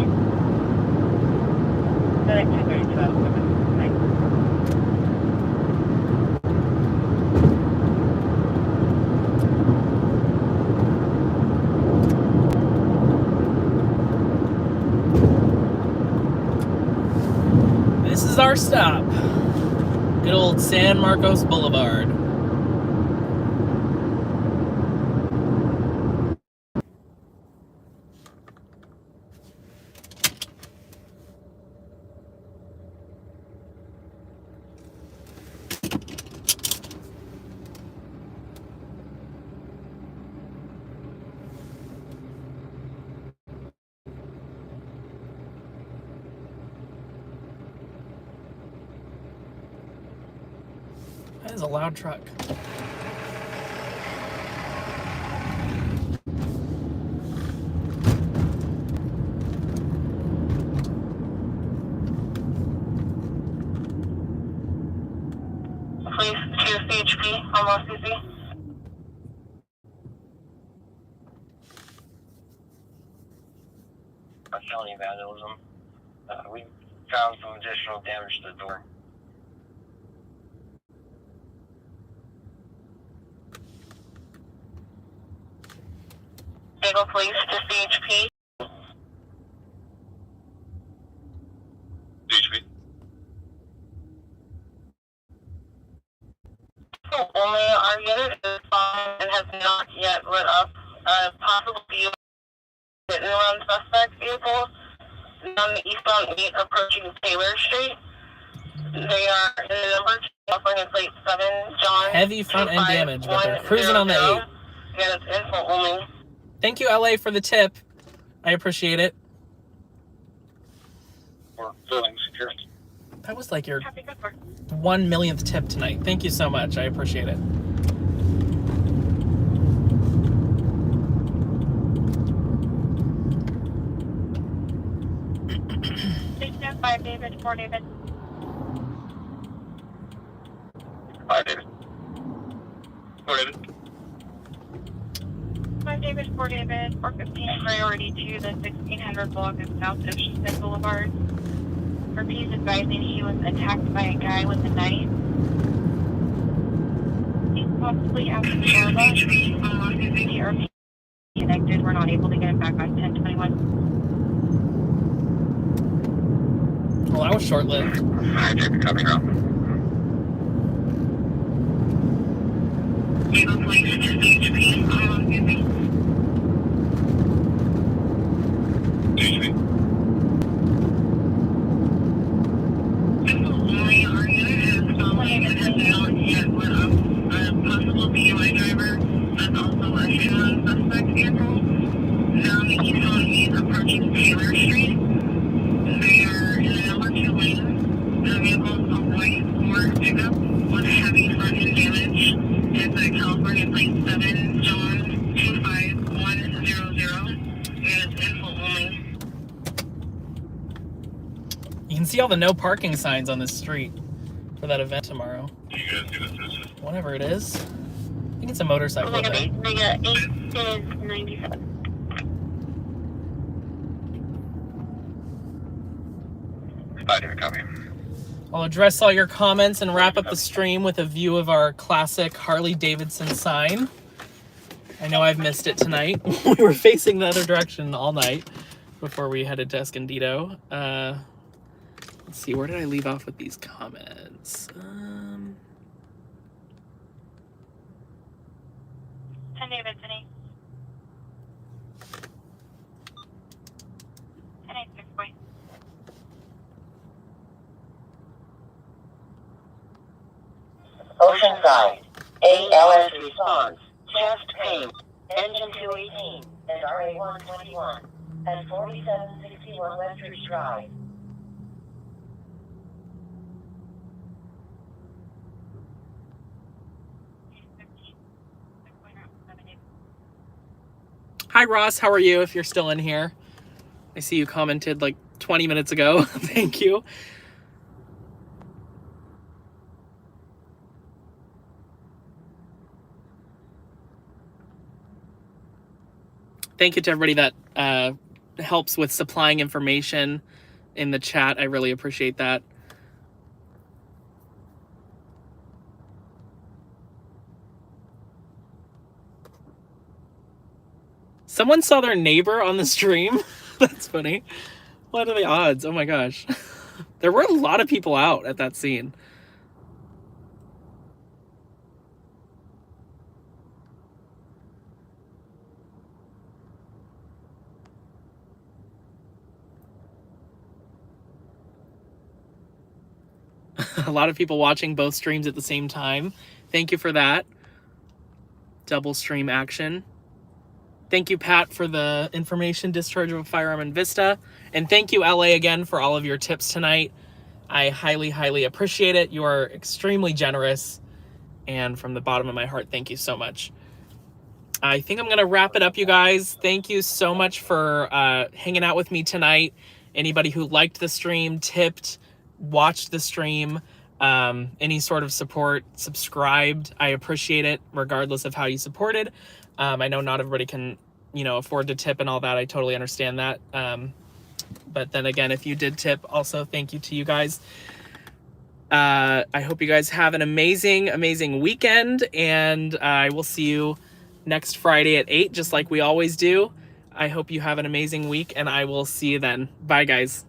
Medic 232, thanks. This is our stop. Good old San Marcos Boulevard. That is a loud truck. Please, to CHP, almost easy. Felony vandalism. We found some additional damage to the door. Eagle Police to CHP. CHP. Only our unit is on and has not yet lit up. Possible hit and run suspect vehicle on the eastbound 8 approaching Taylor Street. They are in the number California plate 7, John. Heavy front end damage, but they're cruising on the 8. Yeah, it's info only. Thank you, LA, for the tip. I appreciate it. We're building security. That was like your 1 millionth tip tonight. Thank you so much. I appreciate it. 5 David, 4 David. 5 David. 4 David. 5 David, 4 David, 415 priority to the 1600 block of South Oceanside Boulevard. Repeat advising he was attacked by a guy with a knife. He's possibly out of the Starbucks. We are connected. We're not able to get him back on 1021. Well, that was short-lived. 5 David, coming up. Eagle Police to CHP, CHP. only our unit is following and has not yet lit up. Possible DUI driver and also a hit-and-run suspect vehicle. Now on the eastbound 8 approaching Taylor Street. They are in the number 2 lane. The vehicle is a white Ford pickup with heavy front end damage. It's a California plate 7, John 25100, and it's info only. You can see all the no parking signs on this street for that event tomorrow. Do you guys see this? Whatever it is. I think it's a motorcycle Omega event. 8 is 97. Copy. I'll address all your comments and wrap up the stream with a view of our classic Harley-Davidson sign. I know I've missed it tonight. We were facing the other direction all night before we headed to Escondido. Let's see, where did I leave off with these comments? 10 David, 10 8. 10 8, 6 point. Oceanside, ALS response, chest pain, engine 218, and RA 121, at 4761 Westridge Drive. Hi, Ross. How are you, if you're still in here? I see you commented like 20 minutes ago. Thank you. Thank you to everybody that helps with supplying information in the chat. I really appreciate that. Someone saw their neighbor on the stream. That's funny. What are the odds? Oh my gosh. There were a lot of people out at that scene. A lot of people watching both streams at the same time. Thank you for that. Double stream action. Thank you, Pat, for the information discharge of a firearm in Vista. And thank you, LA, again, for all of your tips tonight. I highly, highly appreciate it. You are extremely generous. And from the bottom of my heart, thank you so much. I think I'm going to wrap it up, you guys. Thank you so much for hanging out with me tonight. Anybody who liked the stream, tipped, watched the stream, any sort of support, subscribed, I appreciate it regardless of how you supported. I know not everybody can, afford to tip and all that. I totally understand that. But then again, if you did tip, also thank you to you guys. I hope you guys have an amazing, amazing weekend, and I will see you next Friday at 8, just like we always do. I hope you have an amazing week, and I will see you then. Bye, guys.